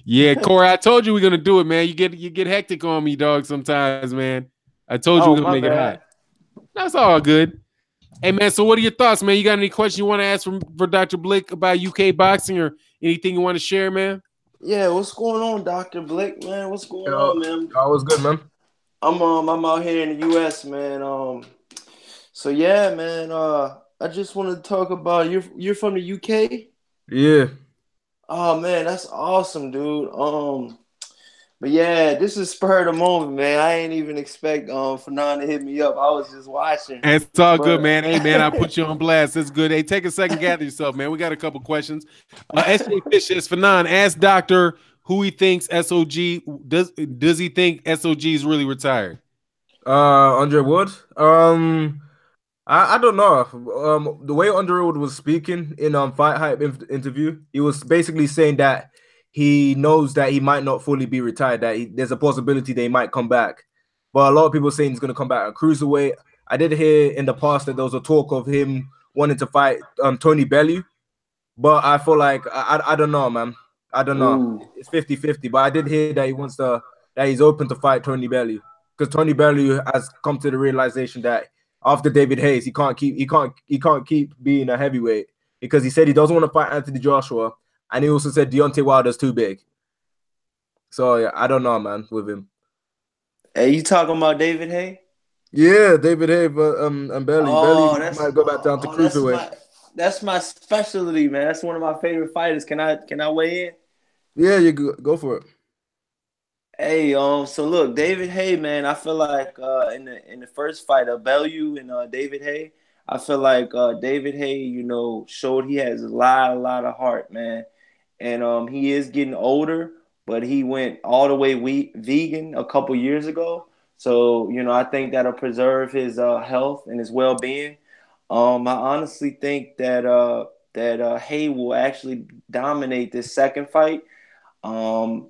S1: yeah, Cory. I told you we're gonna do it, man. You get hectic on me, dog. Sometimes, man. I told you we're gonna make it hot. That's all good. Hey, man. So, what are your thoughts, man? You got any questions you want to ask for Dr. Blick about UK boxing or anything you want to share, man?
S3: Yeah, what's going on, Dr. Blick, man? What's going on, man?
S2: Oh, what's good, man?
S3: I'm out here in the US, man. So yeah, man. I just wanted to talk about you're from the UK.
S2: Yeah.
S3: Oh man, that's awesome, dude. But yeah, this is spur of the moment, man. I ain't even expect Fanon to hit me up. I was just watching.
S1: It's all good, man. Hey man, I put you on blast. It's good. Hey, take a second, gather yourself, man. We got a couple questions. S.J. Fish says, Fanon, ask Doctor who he thinks SOG does he think SOG is really retired?
S2: Andre Wood. I don't know. The way Underwood was speaking in Fight Hype interview, he was basically saying that he knows that he might not fully be retired. That there's a possibility that he might come back, but a lot of people saying he's going to come back at cruiserweight. I did hear in the past that there was a talk of him wanting to fight Tony Bellew, But I feel like I don't know, man. I don't know.
S3: Ooh.
S2: It's 50-50. But I did hear that he's open to fight Tony Bellew, because Tony Bellew has come to the realization that after David Hayes, he can't keep being a heavyweight, because he said he doesn't want to fight Anthony Joshua, and he also said Deontay Wilder's too big. So yeah, I don't know, man, with him.
S3: Hey, you talking about David Hay?
S2: Yeah, David Hayes, but and Belly
S3: Oh,
S2: might go back down to cruiserweight.
S3: that's my specialty, man. That's one of my favorite fighters. Can I weigh in?
S2: Yeah, you go for it.
S3: Hey, so look, David Hay, man, I feel like in the first fight of Bellew and David Hay, I feel like David Hay, showed he has a lot of heart, man. And he is getting older, but he went all the way vegan a couple years ago. So, I think that'll preserve his health and his well-being. I honestly think that Hay will actually dominate this second fight. I'm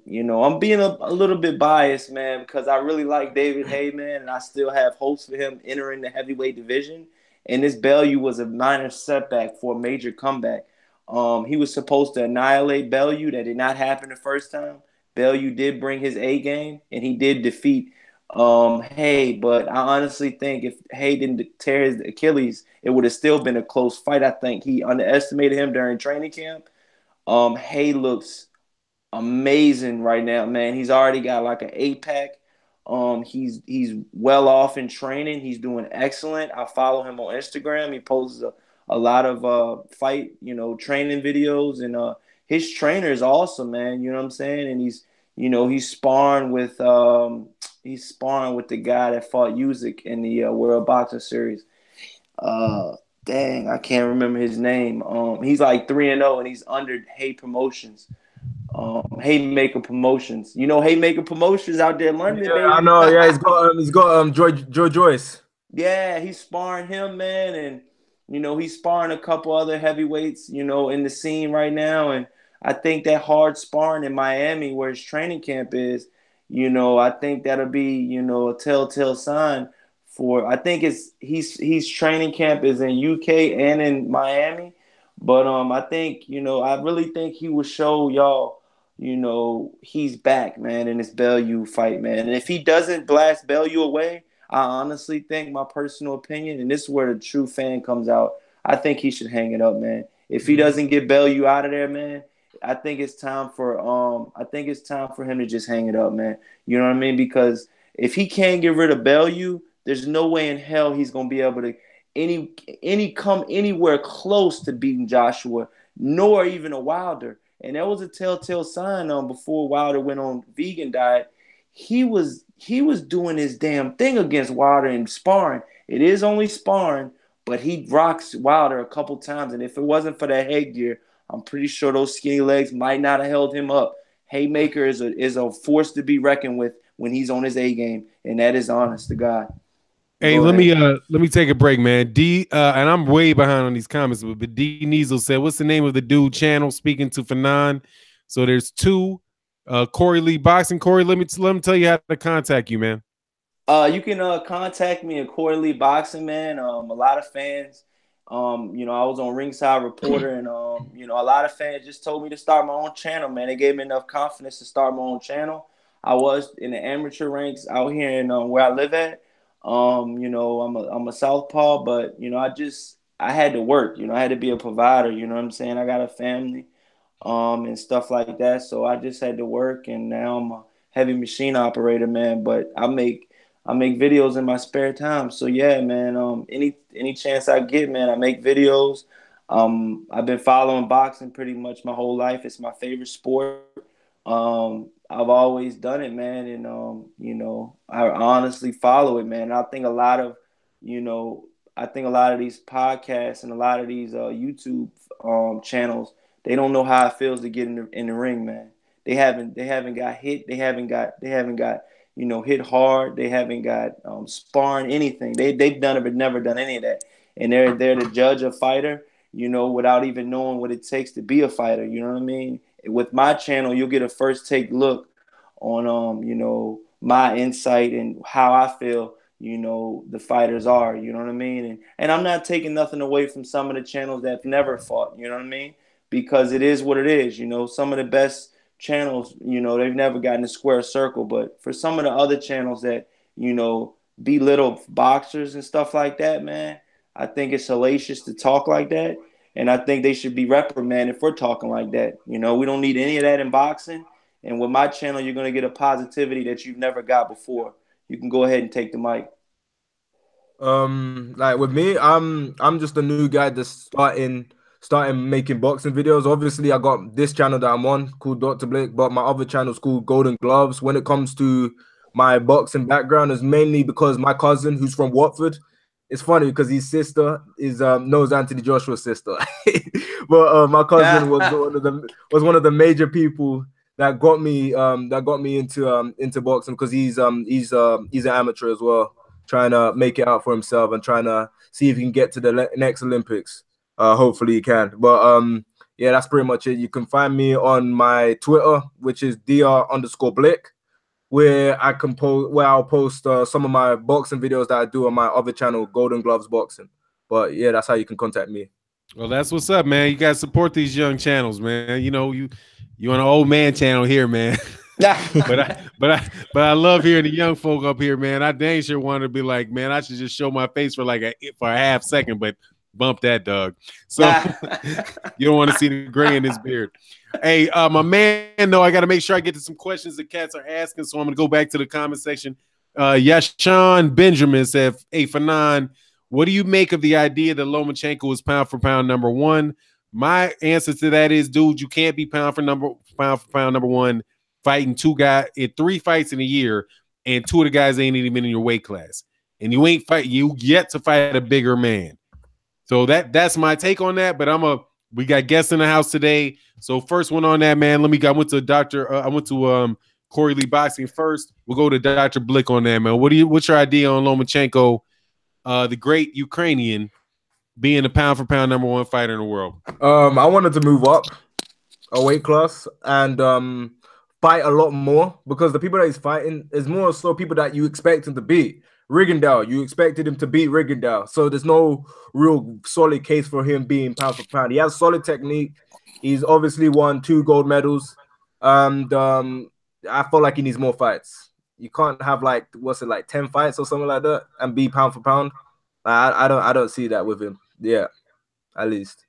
S3: being a little bit biased, man, because I really like David Hay, man, and I still have hopes for him entering the heavyweight division. And this Bellew was a minor setback for a major comeback. He was supposed to annihilate Bellew. That did not happen the first time. Bellew did bring his A game, and he did defeat Hay. But I honestly think if Hay didn't tear his Achilles, it would have still been a close fight. I think he underestimated him during training camp. Hay looks amazing right now, man. He's already got like an 8-pack. He's well off in training. He's doing excellent. I follow him on Instagram. He posts a lot of fight, training videos, and his trainer is awesome, man. You know what I'm saying? And he's sparring with the guy that fought Usyk in the World Boxing Series. Dang, I can't remember his name. He's like 3-0, and he's under Hay Promotions. Haymaker Promotions. Haymaker Promotions out there in London,
S2: Yeah, I
S3: baby.
S2: know. Yeah, he's got Joe Joyce.
S3: Yeah, he's sparring him, man, and he's sparring a couple other heavyweights, in the scene right now. And I think that hard sparring in Miami, where his training camp is, I think that'll be, a telltale sign for. I think he's training camp is in UK and in Miami, but I think I really think he will show y'all. He's back, man, in this Bellew fight, man. And if he doesn't blast Bellew away, I honestly think, my personal opinion, and this is where the true fan comes out, I think he should hang it up, man. If he doesn't get Bellew out of there, man, I think it's time for him to just hang it up, man. You know what I mean? Because if he can't get rid of Bellew, there's no way in hell he's gonna be able to come anywhere close to beating Joshua, nor even a Wilder. And that was a telltale sign before Wilder went on vegan diet. He was doing his damn thing against Wilder in sparring. It is only sparring, but he rocks Wilder a couple times. And if it wasn't for that headgear, I'm pretty sure those skinny legs might not have held him up. Haymaker is a force to be reckoned with when he's on his A game, and that is honest to God.
S1: Hey, let me take a break, man. D and I'm way behind on these comments, but D Niesel said, "What's the name of the dude channel speaking to Fanon?" So there's two, Cory Lee Boxing. Cory, let me tell you how to contact you, man.
S3: You can contact me at Cory Lee Boxing, man. A lot of fans, I was on Ringside Reporter, and a lot of fans just told me to start my own channel, man. They gave me enough confidence to start my own channel. I was in the amateur ranks out here in where I live at. I'm a southpaw, but I had to work. I had to be a provider. You know what I'm saying? I got a family, and stuff like that. So I just had to work, and now I'm a heavy machine operator, man. But I make videos in my spare time. So yeah, man. Any chance I get, man, I make videos. I've been following boxing pretty much my whole life. It's my favorite sport. I've always done it, man, and I honestly follow it, man. I think a lot of these podcasts and a lot of these YouTube channels, they don't know how it feels to get in the ring, man. They haven't got hit. They haven't got hit hard. They haven't got sparring anything. They've done it but never done any of that. And they're to judge a fighter, without even knowing what it takes to be a fighter. You know what I mean? With my channel, you'll get a first take look on my insight and how I feel the fighters are. You know what I mean? And I'm not taking nothing away from some of the channels that have never fought. You know what I mean? because it is what it is. You know, some of the best channels, you know, they've never gotten a square circle, but for some of the other channels that, you know, belittle boxers and stuff like that, man, I think it's salacious to talk like that. And I think they should be reprimanded for talking like that. You know, we don't need any of that in boxing. And with my channel, you're going to get a positivity that you've never got before. You can go ahead and take the mic.
S2: Like with me, I'm just a new guy that's starting making boxing videos. Obviously, I got this channel that I'm on called Dr. Blick, but my other channel is called Golden Gloves. When it comes to my boxing background, is mainly because my cousin, who's from Watford, it's funny because his sister is knows Anthony Joshua's sister, but my cousin was one of the major people that got me into boxing because he's an amateur as well, trying to make it out for himself and trying to see if he can get to the next Olympics. Hopefully he can. But yeah, that's pretty much it. You can find me on my Twitter, which is dr_Blick, where I'll post some of my boxing videos that I do on my other channel, Golden Gloves Boxing. But yeah, that's how you can contact me.
S1: Well, that's what's up, man. You guys support these young channels, man. You know, you on an old man channel here, man. but I love hearing the young folk up here, man. I dang sure want to be like, man, I should just show my face for a half second, but bump that, dog. So you don't want to see the gray in his beard. Hey, my man, though, I got to make sure I get to some questions the cats are asking, so I'm going to go back to the comment section. Yashan Benjamin said, hey, Fanon, what do you make of the idea that Lomachenko is pound for pound number one? My answer to that is, dude, you can't be pound for pound number one fighting two guys in 3 fights in a year, and 2 of the guys ain't even in your weight class, and you yet to fight a bigger man. So that's my take on that. But we got guests in the house today. So first one on that, man. I went to Cory Lee Boxing first. We'll go to Dr. Blick on that, man. What's your idea on Lomachenko, the great Ukrainian, being the pound for pound number one fighter in the world?
S2: I wanted to move up a weight class and fight a lot more, because the people that he's fighting is more so people that you expect him to beat. Rigondeaux, you expected him to beat Rigondeaux, so there's no real solid case for him being pound for pound. He has solid technique. He's obviously won 2 gold medals, and I feel like he needs more fights. You can't have 10 fights or something like that and be pound for pound. I don't see that with him. Yeah, at least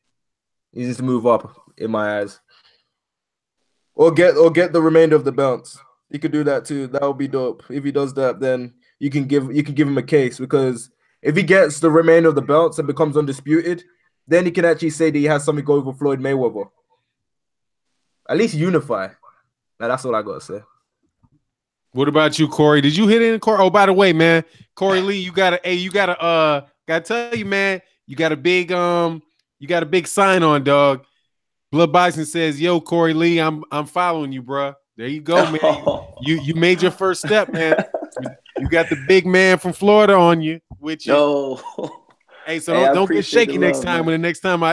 S2: he needs to move up in my eyes, or get the remainder of the belts. He could do that too. That would be dope. If he does that, then you can give him a case, because if he gets the remainder of the belts and becomes undisputed, then he can actually say that he has something over Floyd Mayweather. At least unify. Now that's all I gotta say.
S1: What about you, Cory? Did you hit in, Cory? Oh, by the way, man, Cory Lee, gotta tell you, man, you got a big sign on, dog. Blood Bison says, yo, Cory Lee, I'm following you, bro. There you go, man. You made your first step, man. You got the big man from Florida on you with you.
S3: No.
S1: Hey, so don't get shaky next time. Man. Next time I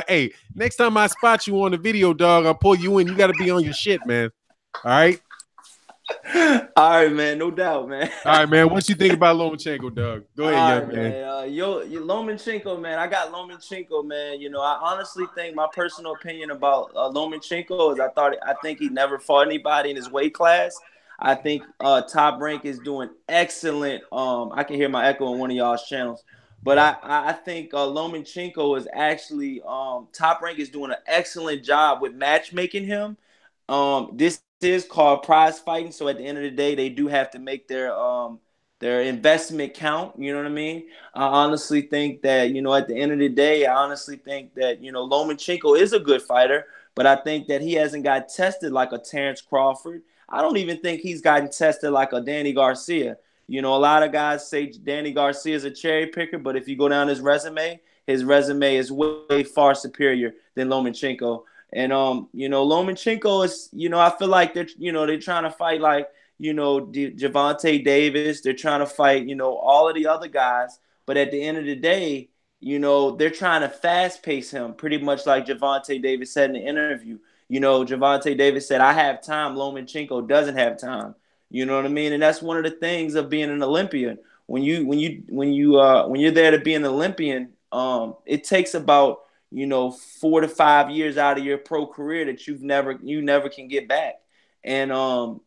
S1: spot you on the video, dog, I'll pull you in. You got to be on your shit, man. All right.
S3: All right, man. No doubt, man.
S1: All right, man. What you think about Lomachenko, dog? Go ahead, young man.
S3: Lomachenko, man. I got Lomachenko, man. You know, I honestly think my personal opinion about Lomachenko is I think he never fought anybody in his weight class. I think Top Rank is doing excellent. I can hear my echo on one of y'all's channels. But I think Lomachenko is actually Top Rank is doing an excellent job with matchmaking him. This is called prize fighting, so at the end of the day, they do have to make their investment count. You know what I mean? I honestly think that, you know, at the end of the day, Lomachenko is a good fighter, but I think that he hasn't got tested like a Terrence Crawford. I don't even think he's gotten tested like a Danny Garcia. You know, a lot of guys say Danny Garcia is a cherry picker, but if you go down his resume is way far superior than Lomachenko. And Lomachenko is, I feel like they're trying to fight like, Gervonta Davis. They're trying to fight, all of the other guys. But at the end of the day, they're trying to fast pace him, pretty much like Gervonta Davis said in the interview. Gervonta Davis said, I have time. Lomachenko doesn't have time. You know what I mean? And that's one of the things of being an Olympian. When you're there to be an Olympian, it takes about, 4 to 5 years out of your pro career that you never can get back. And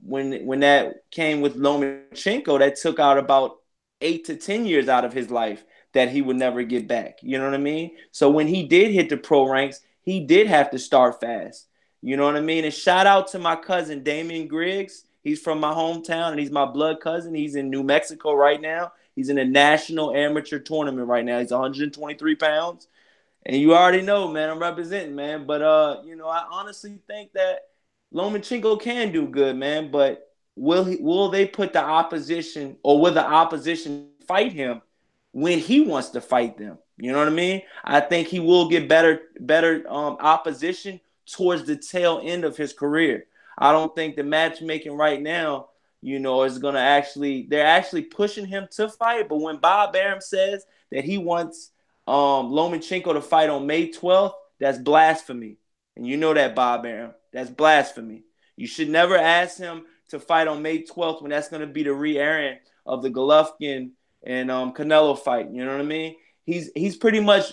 S3: when that came with Lomachenko, that took out about 8 to 10 years out of his life that he would never get back. You know what I mean? So when he did hit the pro ranks, he did have to start fast. You know what I mean? And shout out to my cousin, Damian Griggs. He's from my hometown, and he's my blood cousin. He's in New Mexico right now. He's in a national amateur tournament right now. He's 123 pounds. And you already know, man, I'm representing, man. But, I honestly think that Lomachenko can do good, man. But will they put the opposition, or will the opposition fight him when he wants to fight them? You know what I mean? I think he will get better opposition towards the tail end of his career. I don't think the matchmaking right now, is going to they're actually pushing him to fight. But when Bob Arum says that he wants Lomachenko to fight on May 12th, that's blasphemy. And you know that, Bob Arum. That's blasphemy. You should never ask him to fight on May 12th when that's going to be the re-airing of the Golovkin and Canelo fight. You know what I mean? He's pretty much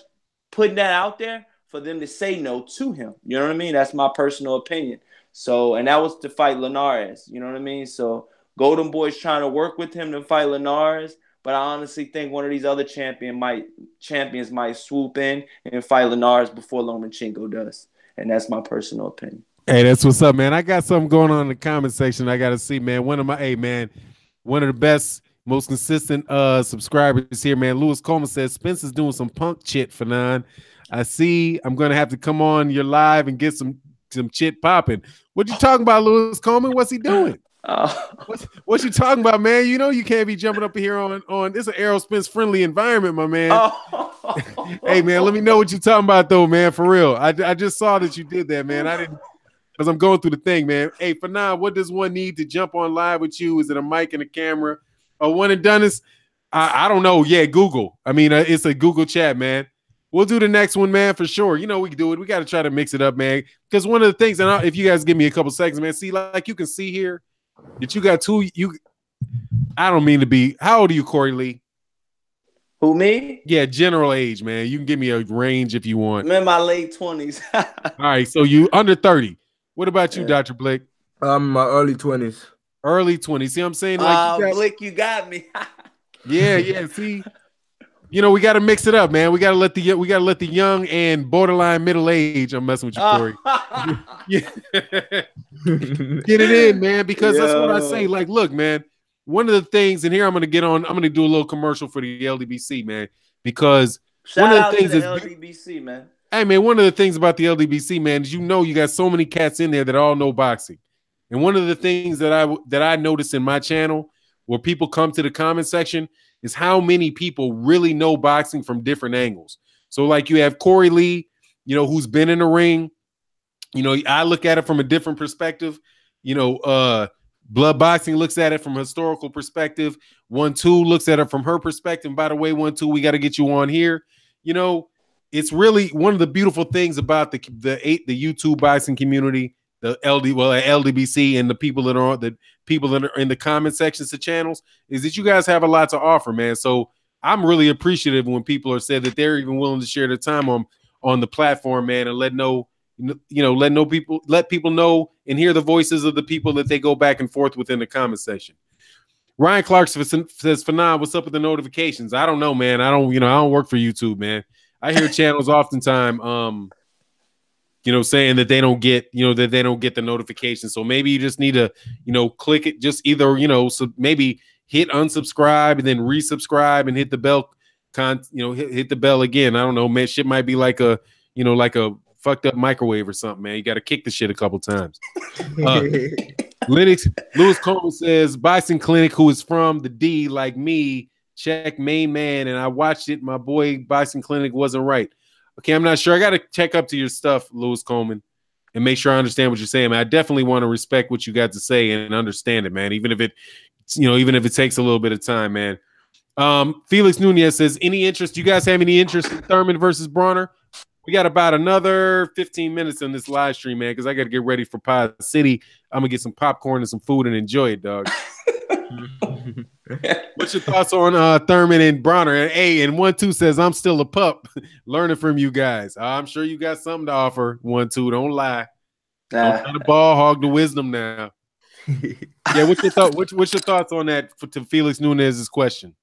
S3: putting that out there for them to say no to him. You know what I mean? That's my personal opinion. So, and that was to fight Linares. You know what I mean? So Golden Boy's trying to work with him to fight Linares, but I honestly think one of these other champions might swoop in and fight Linares before Lomachenko does. And that's my personal opinion.
S1: Hey, that's what's up, man. I got something going on in the comment section I got to see, man. One of the best, most consistent subscribers here, man. Lewis Coleman says, Spencer's doing some punk shit for nine. I see. I'm going to have to come on your live and get some shit popping. What you talking about, Lewis Coleman? What's he doing? What you talking about, man? You can't be jumping up here on this an Aerospence friendly environment, my man. Hey, man, let me know what you talking about, though, man, for real. I just saw that you did that, man. I didn't, because I'm going through the thing, man. Hey, for now, what does one need to jump on live with you? Is it a mic and a camera? Or one and done this? I don't know. Yeah, Google. I mean, it's a Google chat, man. We'll do the next one, man, for sure. We can do it. We got to try to mix it up, man. Because one of the things, and if you guys give me a couple seconds, man, see, like you can see here that you got two. I don't mean to be. How old are you, Cory Lee?
S3: Who, me?
S1: Yeah, general age, man. You can give me a range if you want.
S3: I'm in my late 20s.
S1: All right, so you under 30. What about you, Dr. Blick?
S2: My early 20s.
S1: Early 20s. See what I'm saying? Like,
S3: Blick, you got me.
S1: Yeah. See. We got to mix it up, man. We got to let the young and borderline middle age. I'm messing with you, Cory. Yeah. Get it in, man, because that's what I say. Like, look, man, one of the things, and here I'm going to do a little commercial for the LDBC, man, because
S3: Shout
S1: one of
S3: out
S1: the things
S3: to the LDBC, man.
S1: Hey, man, one of the things about the LDBC, man, is you got so many cats in there that all know boxing. And one of the things that I notice in my channel where people come to the comment section is how many people really know boxing from different angles. So like you have Cory Lee, who's been in the ring. I look at it from a different perspective. Blood Boxing looks at it from a historical perspective. 1-2 looks at it from her perspective. By the way, 1-2, we got to get you on here. It's really one of the beautiful things about the YouTube boxing community, the LDBC, and the people that are in the comment sections of channels, is that you guys have a lot to offer, man. So I'm really appreciative when people are said that they're even willing to share their time on the platform, man, and let people know and hear the voices of the people that they go back and forth within the comment section. Ryan Clark says, Fanon, what's up with the notifications? I don't know, man. I don't work for YouTube, man. I hear channels oftentimes saying that they don't get, the notification. So maybe you just need to, click it, just either, so maybe hit unsubscribe and then resubscribe and hit the bell, hit the bell again. I don't know, man. Shit might be like a fucked up microwave or something, man. You got to kick the shit a couple times. Lewis Coleman says, Boxing Clinic, who is from the D like me, check main man, and I watched it. My boy Boxing Clinic wasn't right. Okay, I'm not sure. I got to check up to your stuff, Lewis Coleman, and make sure I understand what you're saying, man. I definitely want to respect what you got to say and understand it, man. Even if it takes a little bit of time, man. Felix Nunez says, any interest? You guys have any interest in Thurman versus Bronner? We got about another 15 minutes in this live stream, man, because I got to get ready for Pie City. I'm gonna get some popcorn and some food and enjoy it, dog. What's your thoughts on Thurman and Bronner? And hey, and 1-2 says I'm still a pup, learning from you guys. I'm sure you got something to offer. 1-2, don't lie. Don't try to ball hog the wisdom now. Yeah, what's your thought? What's your thoughts on that to Felix Nunez's question?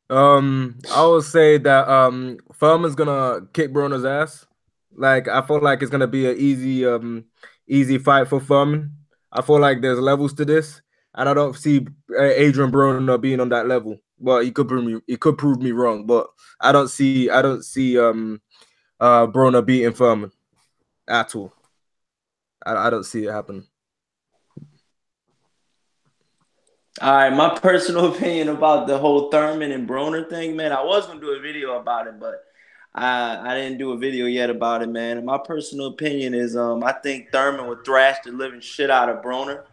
S2: I would say that Furman's gonna kick Broner's ass. Like I feel like it's gonna be an easy fight for Furman. I feel like there's levels to this, and I don't see Adrian Broner being on that level. Well, he could prove me wrong, but I don't see Broner beating Furman at all. I don't see it happening.
S3: All right, my personal opinion about the whole Thurman and Broner thing, man. I was gonna do a video about it, but I didn't do a video yet about it, man. And my personal opinion is, I think Thurman would thrash the living shit out of Broner.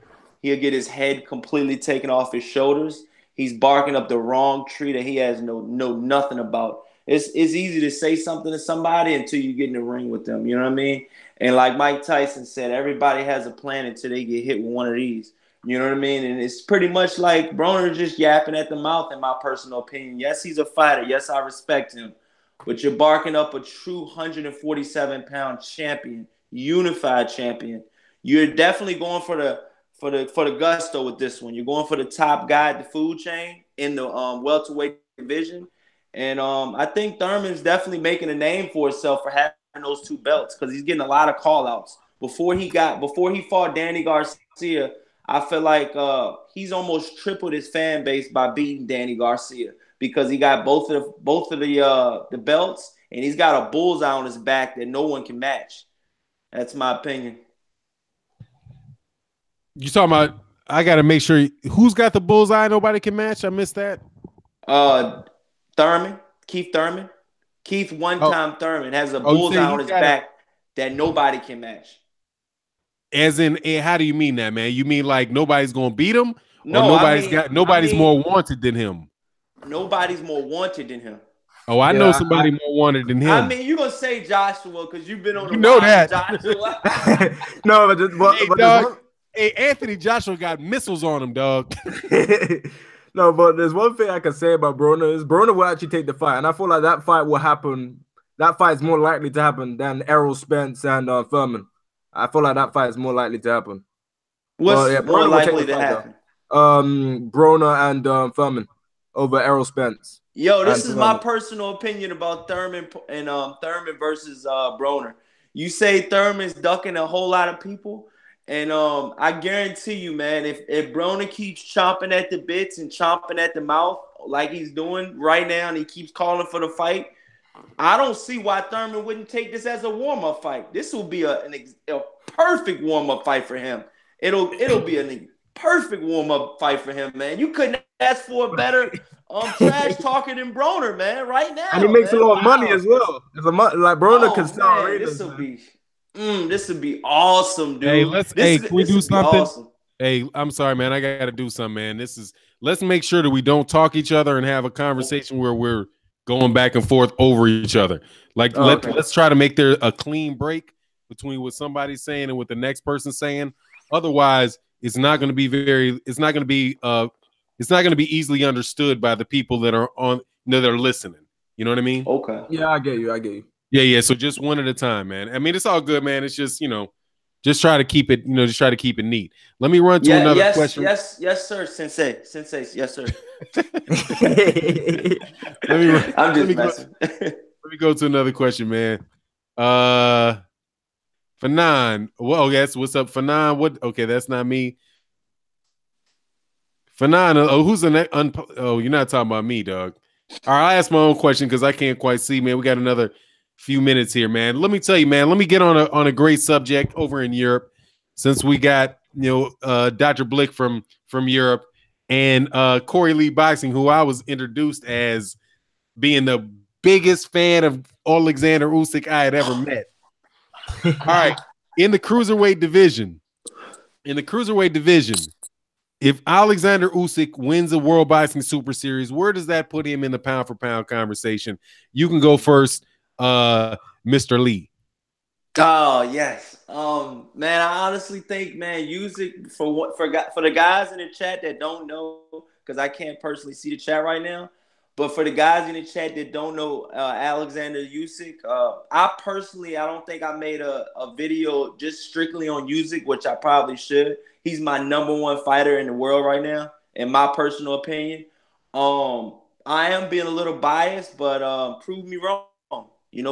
S3: He'll get his head completely taken off his shoulders. He's barking up the wrong tree that he has know nothing about. It's easy to say something to somebody until you get in the ring with them. You know what I mean? And like Mike Tyson said, everybody has a plan until they get hit with one of these. You know what I mean? And it's pretty much like Broner just yapping at the mouth, in my personal opinion. Yes, he's a fighter. Yes, I respect him. But you're barking up a true 147-pound champion, unified champion. You're definitely going for the gusto with this one. You're going for the top guy at the food chain in the welterweight division. And I think Thurman's definitely making a name for himself for having those two belts because he's getting a lot of call-outs. Before he fought Danny Garcia, I feel like he's almost tripled his fan base by beating Danny Garcia because he got both of the belts and he's got a bullseye on his back that no one can match. That's my opinion.
S1: You talking about? I got to make sure who's got the bullseye nobody can match. I missed that.
S3: Keith Thurman. Keith one-time Thurman has a bullseye on his back that nobody can match.
S1: As in, how do you mean that, man? You mean like nobody's gonna beat him?
S3: No,
S1: nobody's more wanted than him.
S3: Nobody's more wanted than him.
S1: Oh, I know somebody more wanted than him.
S3: I mean, you're gonna say Joshua because you've been on the
S1: that.
S3: Joshua.
S1: No, hey, Anthony Joshua got missiles on him, dog.
S2: No, but there's one thing I can say about Broner is Broner will actually take the fight, and I feel like that fight will happen. That fight's more likely to happen than Errol Spence and Furman. I feel like that fight is more likely to happen.
S3: What's more likely to happen?
S2: Broner and Furman over Errol Spence.
S3: Yo, this is my personal opinion about Thurman and Thurman versus Broner. You say Thurman's ducking a whole lot of people, and I guarantee you, man, if Broner keeps chomping at the bits and chomping at the mouth like he's doing right now, and he keeps calling for the fight, I don't see why Thurman wouldn't take this as a warm-up fight. This will be a perfect warm-up fight for him. It'll be a perfect warm-up fight for him, man. You couldn't ask for a better trash talking than Broner, man, right now.
S2: And he makes a lot of money as well. Like Broner can sell Raiders.
S3: This would be awesome, dude.
S1: Hey, can we do something? Awesome. Hey, I'm sorry, man. I gotta do something, man. Let's make sure that we don't talk each other and have a conversation where we're going back and forth over each other. Like let's try to make there a clean break between what somebody's saying and what the next person's saying. Otherwise, it's not going to be easily understood by the people that are on that are listening. You know what I mean?
S2: Okay. Yeah, I get you.
S1: Yeah. So just one at a time, man. I mean, it's all good, man. It's just, just try to keep it, just try to keep it neat. Let me run to another question.
S3: Yes, sir, Sensei, yes, sir.
S1: I'm just messing. Let me go to another question, man. Fanon. Well, yes, what's up, Fanon? What? Okay, that's not me. Fanon, who's the next? You're not talking about me, dog. All right, I'll ask my own question because I can't quite see, man. We got another few minutes here, man. Let me tell you, man. Let me get on a great subject over in Europe, since we got Dr. Blick from Europe and Cory Lee Boxing, who I was introduced as being the biggest fan of Alexander Usyk I had ever met. All right, in the cruiserweight division, if Alexander Usyk wins the World Boxing Super Series, where does that put him in the pound for pound conversation? You can go first, Mr. Lee.
S3: Oh yes, man. I honestly think, man, Usyk for the guys in the chat that don't know, because I can't personally see the chat right now. But for the guys in the chat that don't know Alexander Usyk, I don't think I made a video just strictly on Usyk, which I probably should. He's my #1 fighter in the world right now, in my personal opinion. I am being a little biased, but prove me wrong.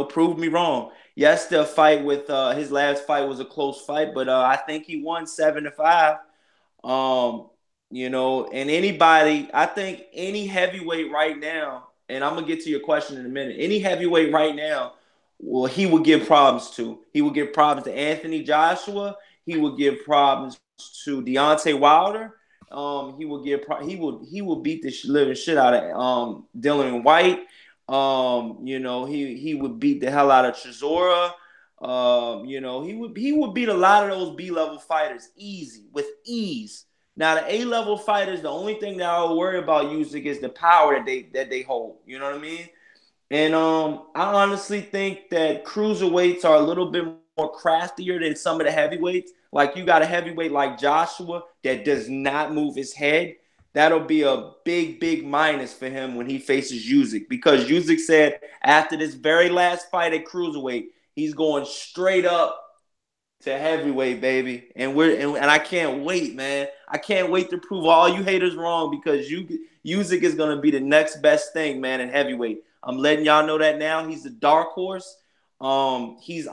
S3: Prove me wrong. Yes, the fight with his last fight was a close fight, but I think he won 7-5. And anybody, I think any heavyweight right now, and I'm gonna get to your question in a minute. Any heavyweight right now, well, he would give problems to. He would give problems to Anthony Joshua. He would give problems to Deontay Wilder. He will beat the living shit out of Dylan White. He would beat the hell out of Chisora. He would beat a lot of those B-level fighters with ease. Now the A-level fighters, the only thing that I would worry about Usyk is the power that they hold. You know what I mean? And I honestly think that cruiserweights are a little bit more craftier than some of the heavyweights. Like you got a heavyweight like Joshua that does not move his head. That'll be a big, big minus for him when he faces Usyk, because Usyk said after this very last fight at cruiserweight, he's going straight up to heavyweight, baby. And I can't wait, man. I can't wait to prove all you haters wrong, because Usyk is gonna be the next best thing, man, in heavyweight. I'm letting y'all know that now. He's a dark horse. He's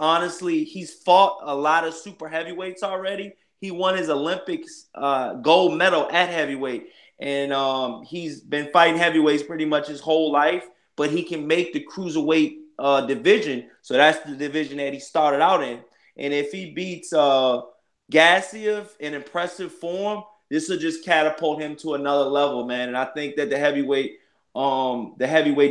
S3: fought a lot of super heavyweights already. He won his Olympics gold medal at heavyweight. And he's been fighting heavyweights pretty much his whole life, but he can make the cruiserweight division. So that's the division that he started out in. And if he beats Gassiev in impressive form, this will just catapult him to another level, man. And I think that the heavyweight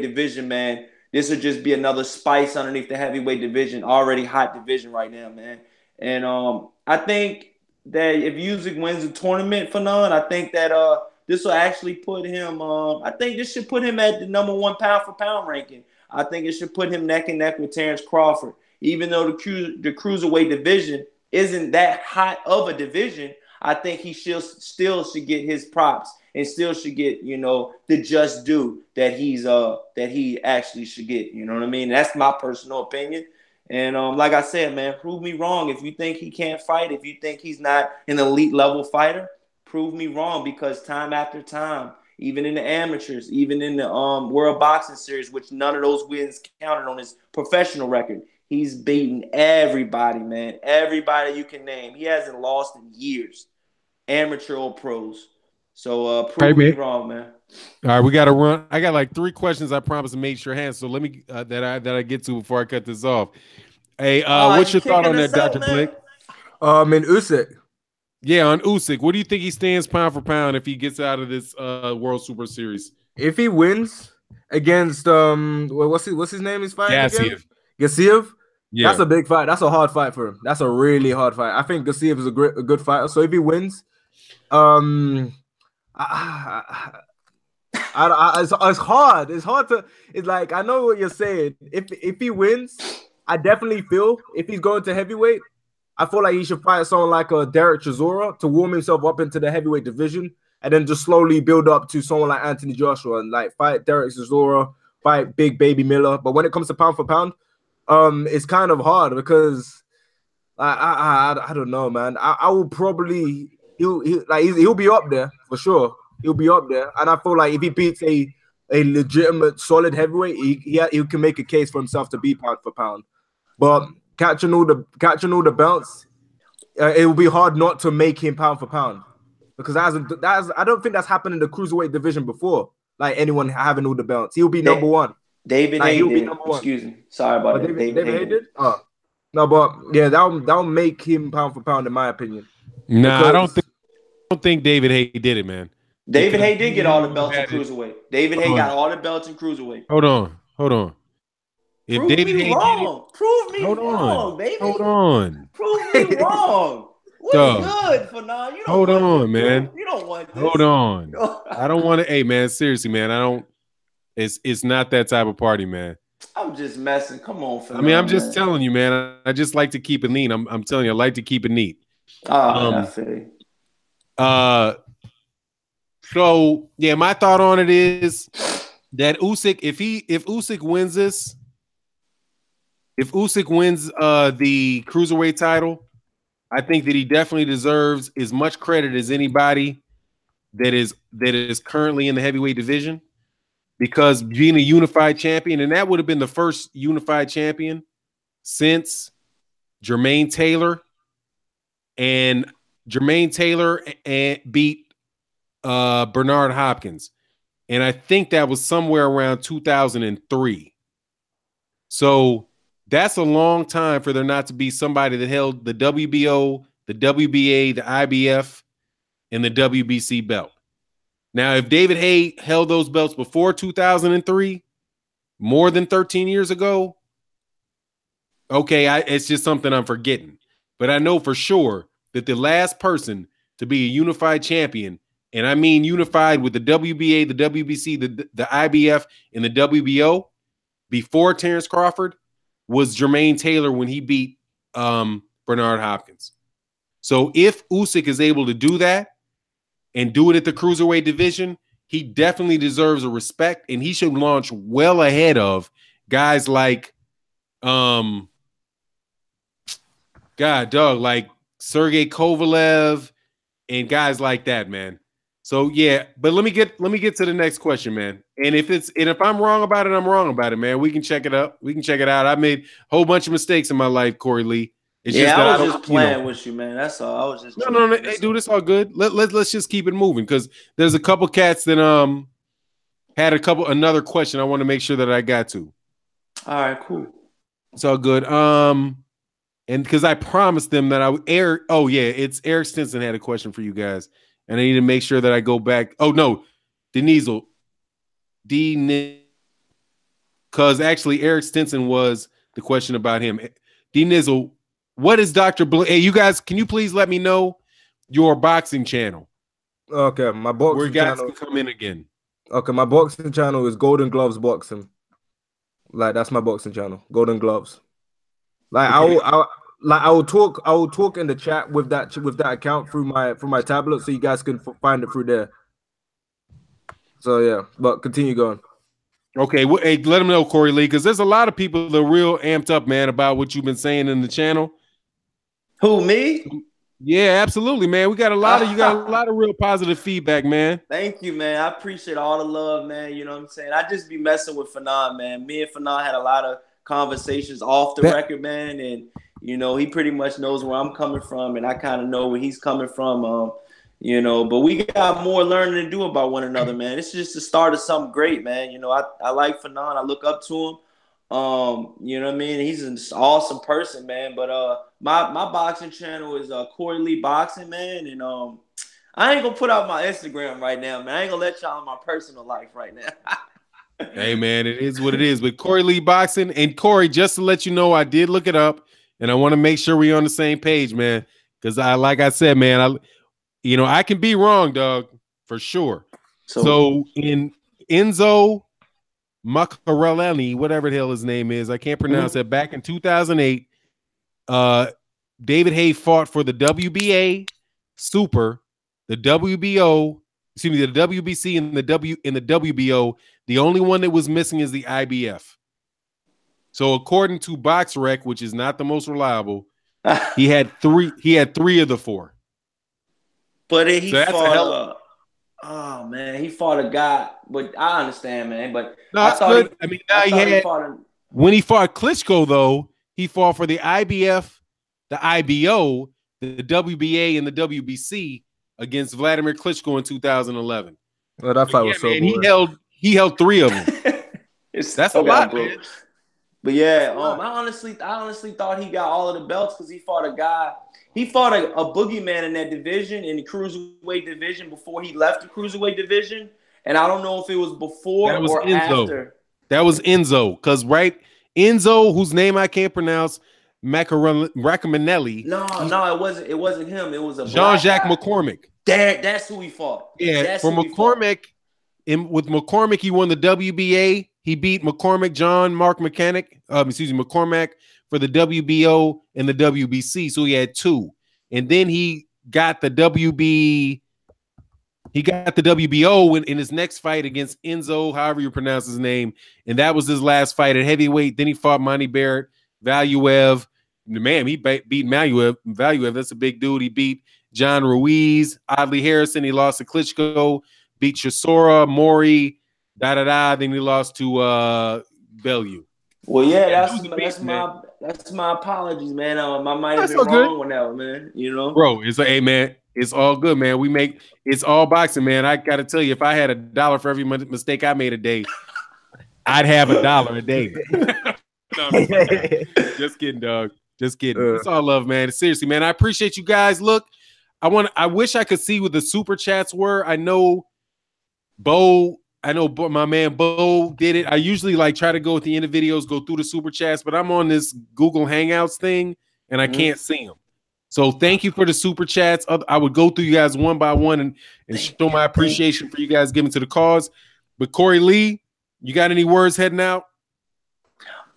S3: division, man, this will just be another spice underneath the heavyweight division, already hot division right now, man. And I think that if Usyk wins the tournament for none, I think that this will actually put him. I think this should put him at the #1 pound for pound ranking. I think it should put him neck and neck with Terrence Crawford. Even though the cruiserweight division isn't that hot of a division, I think he still should get his props and still should get, the just due that he actually should get. You know what I mean? That's my personal opinion. And like I said, man, prove me wrong. If you think he can't fight, if you think he's not an elite level fighter, prove me wrong, because time after time, even in the amateurs, even in the World Boxing Series, which none of those wins counted on his professional record, he's beaten everybody, man. Everybody you can name. He hasn't lost in years, amateur or pros. So prove me wrong, man.
S1: All right, we got to run. I got like 3 questions I promised to make sure hands. So let me that I get to before I cut this off. Hey, what's your thought on that, Dr. Blick?
S2: In Usyk.
S1: Yeah, on Usyk. What do you think he stands pound for pound if he gets out of this World Super Series?
S2: If he wins against what's his name? He's fighting again? Gassiev. Yeah, that's a big fight. That's a hard fight for him. That's a really hard fight. I think Gassiev is a good fighter. So if he wins, it's hard. It's hard to. It's like, I know what you're saying. If he wins, I definitely feel if he's going to heavyweight, I feel like he should fight someone like a Derek Chisora to warm himself up into the heavyweight division, and then just slowly build up to someone like Anthony Joshua and like fight Derek Chisora, fight Big Baby Miller. But when it comes to pound for pound, it's kind of hard because I don't know, man. I will probably he'll be up there for sure. He'll be up there, and I feel like if he beats a legitimate solid heavyweight, he can make a case for himself to be pound for pound. But catching all the belts, it will be hard not to make him pound for pound, because I don't think that's happened in the cruiserweight division before. Like anyone having all the belts, he'll be #1.
S3: David Hay did. Excuse me, sorry about that. David Hay did.
S2: Oh no, but yeah, that'll make him pound for pound in my opinion.
S1: No, I don't think David Hay did it, man.
S3: David Hay did get all the belts in cruiserweight. David Hay got all the belts in cruiserweight.
S1: Hold on. If
S3: Prove
S1: David
S3: me
S1: Hay
S3: wrong. Prove me wrong, baby.
S1: Hold on.
S3: Prove me wrong. What's good for now? You don't
S1: hold on, man.
S3: You don't want this.
S1: Hold on. I don't want to. Hey, man, seriously, man. I don't. It's not that type of party, man.
S3: I'm just messing. Come on,
S1: I mean, I'm just telling you, man. I just like to keep it neat. I'm telling you, I like to keep it neat.
S3: I feel you.
S1: So yeah, my thought on it is that Usyk, if Usyk wins this, if Usyk wins the cruiserweight title, I think that he definitely deserves as much credit as anybody that is currently in the heavyweight division, because being a unified champion, and that would have been the first unified champion since Jermaine Taylor, and Jermaine Taylor beat Bernard Hopkins. And I think that was somewhere around 2003. So that's a long time for there not to be somebody that held the WBO, the WBA, the IBF, and the WBC belt. Now, if David Haye held those belts before 2003, more than 13 years ago, okay, it's just something I'm forgetting. But I know for sure that the last person to be a unified champion, and I mean unified with the WBA, the WBC, the IBF, and the WBO before Terrence Crawford, was Jermaine Taylor when he beat Bernard Hopkins. So if Usyk is able to do that and do it at the cruiserweight division, he definitely deserves a respect, and he should launch well ahead of guys like like Sergey Kovalev and guys like that, man. So yeah, but let me get to the next question, man. And if I'm wrong about it, I'm wrong about it, man. We can check it up. We can check it out. I made a whole bunch of mistakes in my life, Corey Lee.
S3: It's just that I was just playing with you, man. That's all. I was just
S1: no. Hey, dude, it's all good. Let's just keep it moving, because there's a couple cats that had another question I want to make sure that I got to.
S3: All right, cool.
S1: It's all good. And because I promised them that I would air. Oh yeah, it's Eric Stinson had a question for you guys, and I need to make sure that I go back. Oh no, Denizel, because actually Eric Stinson was the question about him. Denizel, what is Dr. Blick? Hey, you guys, can you please let me know your boxing channel?
S2: Okay, my boxing channel.
S1: Can come in again.
S2: Okay, my boxing channel is Golden Gloves Boxing. Like, that's my boxing channel, Golden Gloves. Like, okay. I will talk in the chat with that account through my tablet, so you guys can find it through there. So yeah, but continue going.
S1: Okay, well, hey, let them know, Corey Lee, because there's a lot of people that are real amped up, man, about what you've been saying in the channel.
S3: Who, me?
S1: Yeah, absolutely, man. You got a lot of real positive feedback, man.
S3: Thank you, man. I appreciate all the love, man. You know what I'm saying? I just be messing with Fanon, man. Me and Fanon had a lot of conversations off the record, man, and you know, he pretty much knows where I'm coming from, and I kind of know where he's coming from. You know, but we got more learning to do about one another, man. It's just the start of something great, man. You know, I like Fanon. I look up to him. You know what I mean? He's an awesome person, man. But my boxing channel is Cory Lee Boxing, man. And I ain't gonna put out my Instagram right now, man. I ain't gonna let y'all in my personal life right now.
S1: Hey, man, it is what it is. But Cory Lee Boxing, and Corey, just to let you know, I did look it up, and I want to make sure we're on the same page, man. Because like I said, man, I can be wrong, dog, for sure. So in Enzo Maccarelli, whatever the hell his name is, I can't pronounce that. Back in 2008, David Haye fought for the WBA Super, the WBO, the WBC, and the WBO. The only one that was missing is the IBF. So according to BoxRec, which is not the most reliable, he had three of the four.
S3: But he fought. Oh man, he fought a guy. But I understand, man. But
S1: no, that's good. When he fought Klitschko, though, he fought for the IBF, the IBO, the WBA, and the WBC against Vladimir Klitschko in 2011.
S2: Well, that fight was so boring.
S1: He held three of them. That's a lot, man.
S3: But yeah, I honestly thought he got all of the belts because he fought a guy. He fought a boogeyman in that division, in the cruiserweight division, before he left the cruiserweight division. And I don't know if it was before or Enzo. After.
S1: That was Enzo, because Enzo, whose name I can't pronounce, Racaminelli.
S3: No, it wasn't him. It was a
S1: Jean-Jacques McCormick.
S3: That's who he fought.
S1: Yeah, for McCormick. With McCormick, he won the WBA. He beat McCormack for the WBO and the WBC. So he had two. And then he got the WBC he got the WBO in his next fight against Enzo, however you pronounce his name, and that was his last fight at heavyweight. Then he fought Monty Barrett, Valuev. Man, he beat Valuev. That's a big dude. He beat John Ruiz, Audley Harrison. He lost to Klitschko, beat Chisora, Mori, Then he lost to Bellew.
S3: Well, yeah, that's my apologies, man. I might have been wrong on that one, man. You know,
S1: bro. It's hey, man. It's all good, man. It's all boxing, man. I got to tell you, if I had $1 for every mistake I made a day, I'd have $1 a day. No, just kidding, dog. Just kidding. It's all love, man. Seriously, man. I appreciate you guys. Look, I wish I could see what the super chats were. I know my man Bo did it. I usually like try to go at the end of videos, go through the super chats, but I'm on this Google Hangouts thing and I can't see them. So thank you for the super chats. I would go through you guys one by one and show my appreciation for you guys giving to the cause. But Cory Lee, you got any words heading out?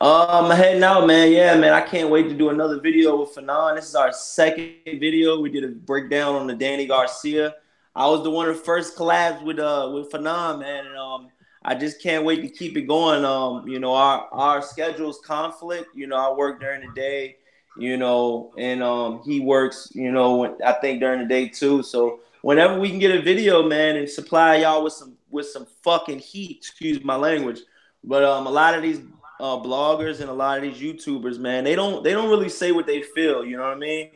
S3: I'm heading out, man. Yeah, man. I can't wait to do another video with Fanon. This is our second video. We did a breakdown on the Danny Garcia. I was the one of the first collabs with Fanon, man. And I just can't wait to keep it going. You know, our schedules conflict. You know, I work during the day, you know, and he works, you know, I think during the day too. So whenever we can get a video, man, and supply y'all with some fucking heat, excuse my language. But a lot of these bloggers and a lot of these YouTubers, man, they don't really say what they feel. You know what I mean?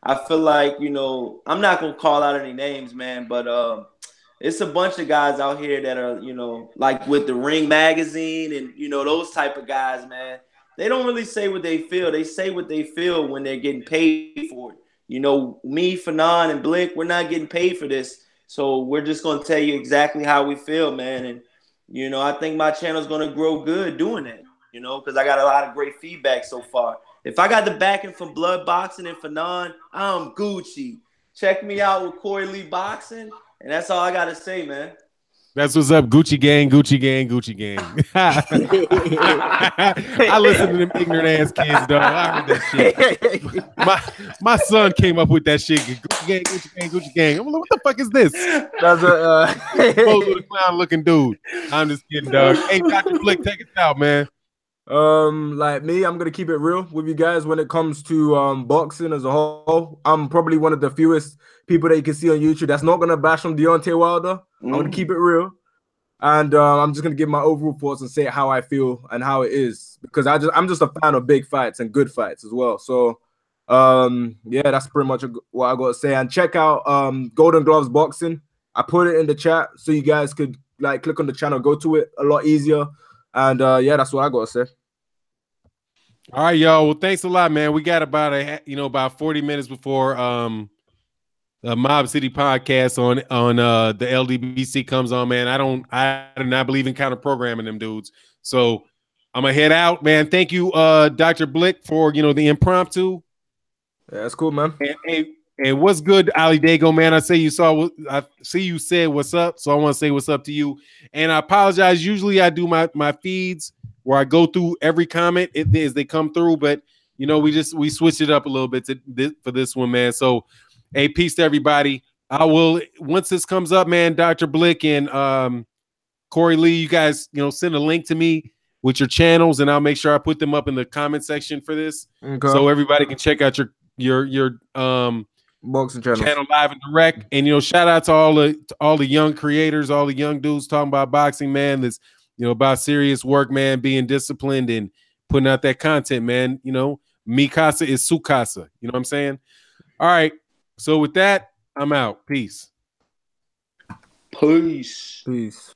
S3: I feel like, you know, I'm not gonna call out any names, man, but it's a bunch of guys out here that are, you know, like with the Ring magazine and, you know, those type of guys, man. They don't really say what they feel. They say what they feel when they're getting paid for it. You know, me, Fanon, and Blick, we're not getting paid for this, so we're just gonna tell you exactly how we feel, man. And you know, I think my channel's gonna grow good doing that. You know, because I got a lot of great feedback so far. If I got the backing from Blood Boxing and Fanon, I'm Gucci. Check me out with Cory Lee Boxing, and that's all I got to say, man.
S1: That's what's up, Gucci gang, Gucci gang, Gucci gang. I listen to them ignorant ass kids, dog. I heard that shit. My son came up with that shit. Gucci gang, Gucci gang, Gucci gang. I'm like, what the fuck is this?
S2: That's
S1: a clown looking dude. I'm just kidding, dog. Hey, Dr. Blick, take us out, man.
S2: Like me, I'm gonna keep it real with you guys when it comes to boxing as a whole. I'm probably one of the fewest people that you can see on YouTube that's not gonna bash on Deontay Wilder. I'm gonna keep it real, and I'm just gonna give my overall thoughts and say how I feel and how it is, because I'm just a fan of big fights and good fights as well. So yeah, that's pretty much what I gotta say. And check out Golden Gloves Boxing. I put it in the chat so you guys could like click on the channel, go to it a lot easier. And yeah, that's what I gotta say.
S1: All right, y'all. Well, thanks a lot, man. We got about about 40 minutes before the Mob City podcast on the LDBC comes on, man. I do not believe in counter programming them dudes. So I'm gonna head out, man. Thank you, Dr. Blick, for the impromptu.
S2: Yeah, that's cool, man.
S1: And what's good, Ali Dago, man? I see you said what's up, so I want to say what's up to you. And I apologize. Usually I do my feeds where I go through every comment as they come through, but we switched it up a little bit for this one, man. So hey, peace to everybody. I will, once this comes up, man, Dr. Blick and Cory Lee, you guys, send a link to me with your channels, and I'll make sure I put them up in the comment section for this, so everybody can check out your
S2: boxing
S1: channel live and direct. And shout out to all the young creators, all the young dudes talking about boxing, man. That's about serious work, man, being disciplined and putting out that content, man. Mi casa is su casa. You know what I'm saying? All right. So with that, I'm out. Peace.
S3: Peace.
S2: Peace.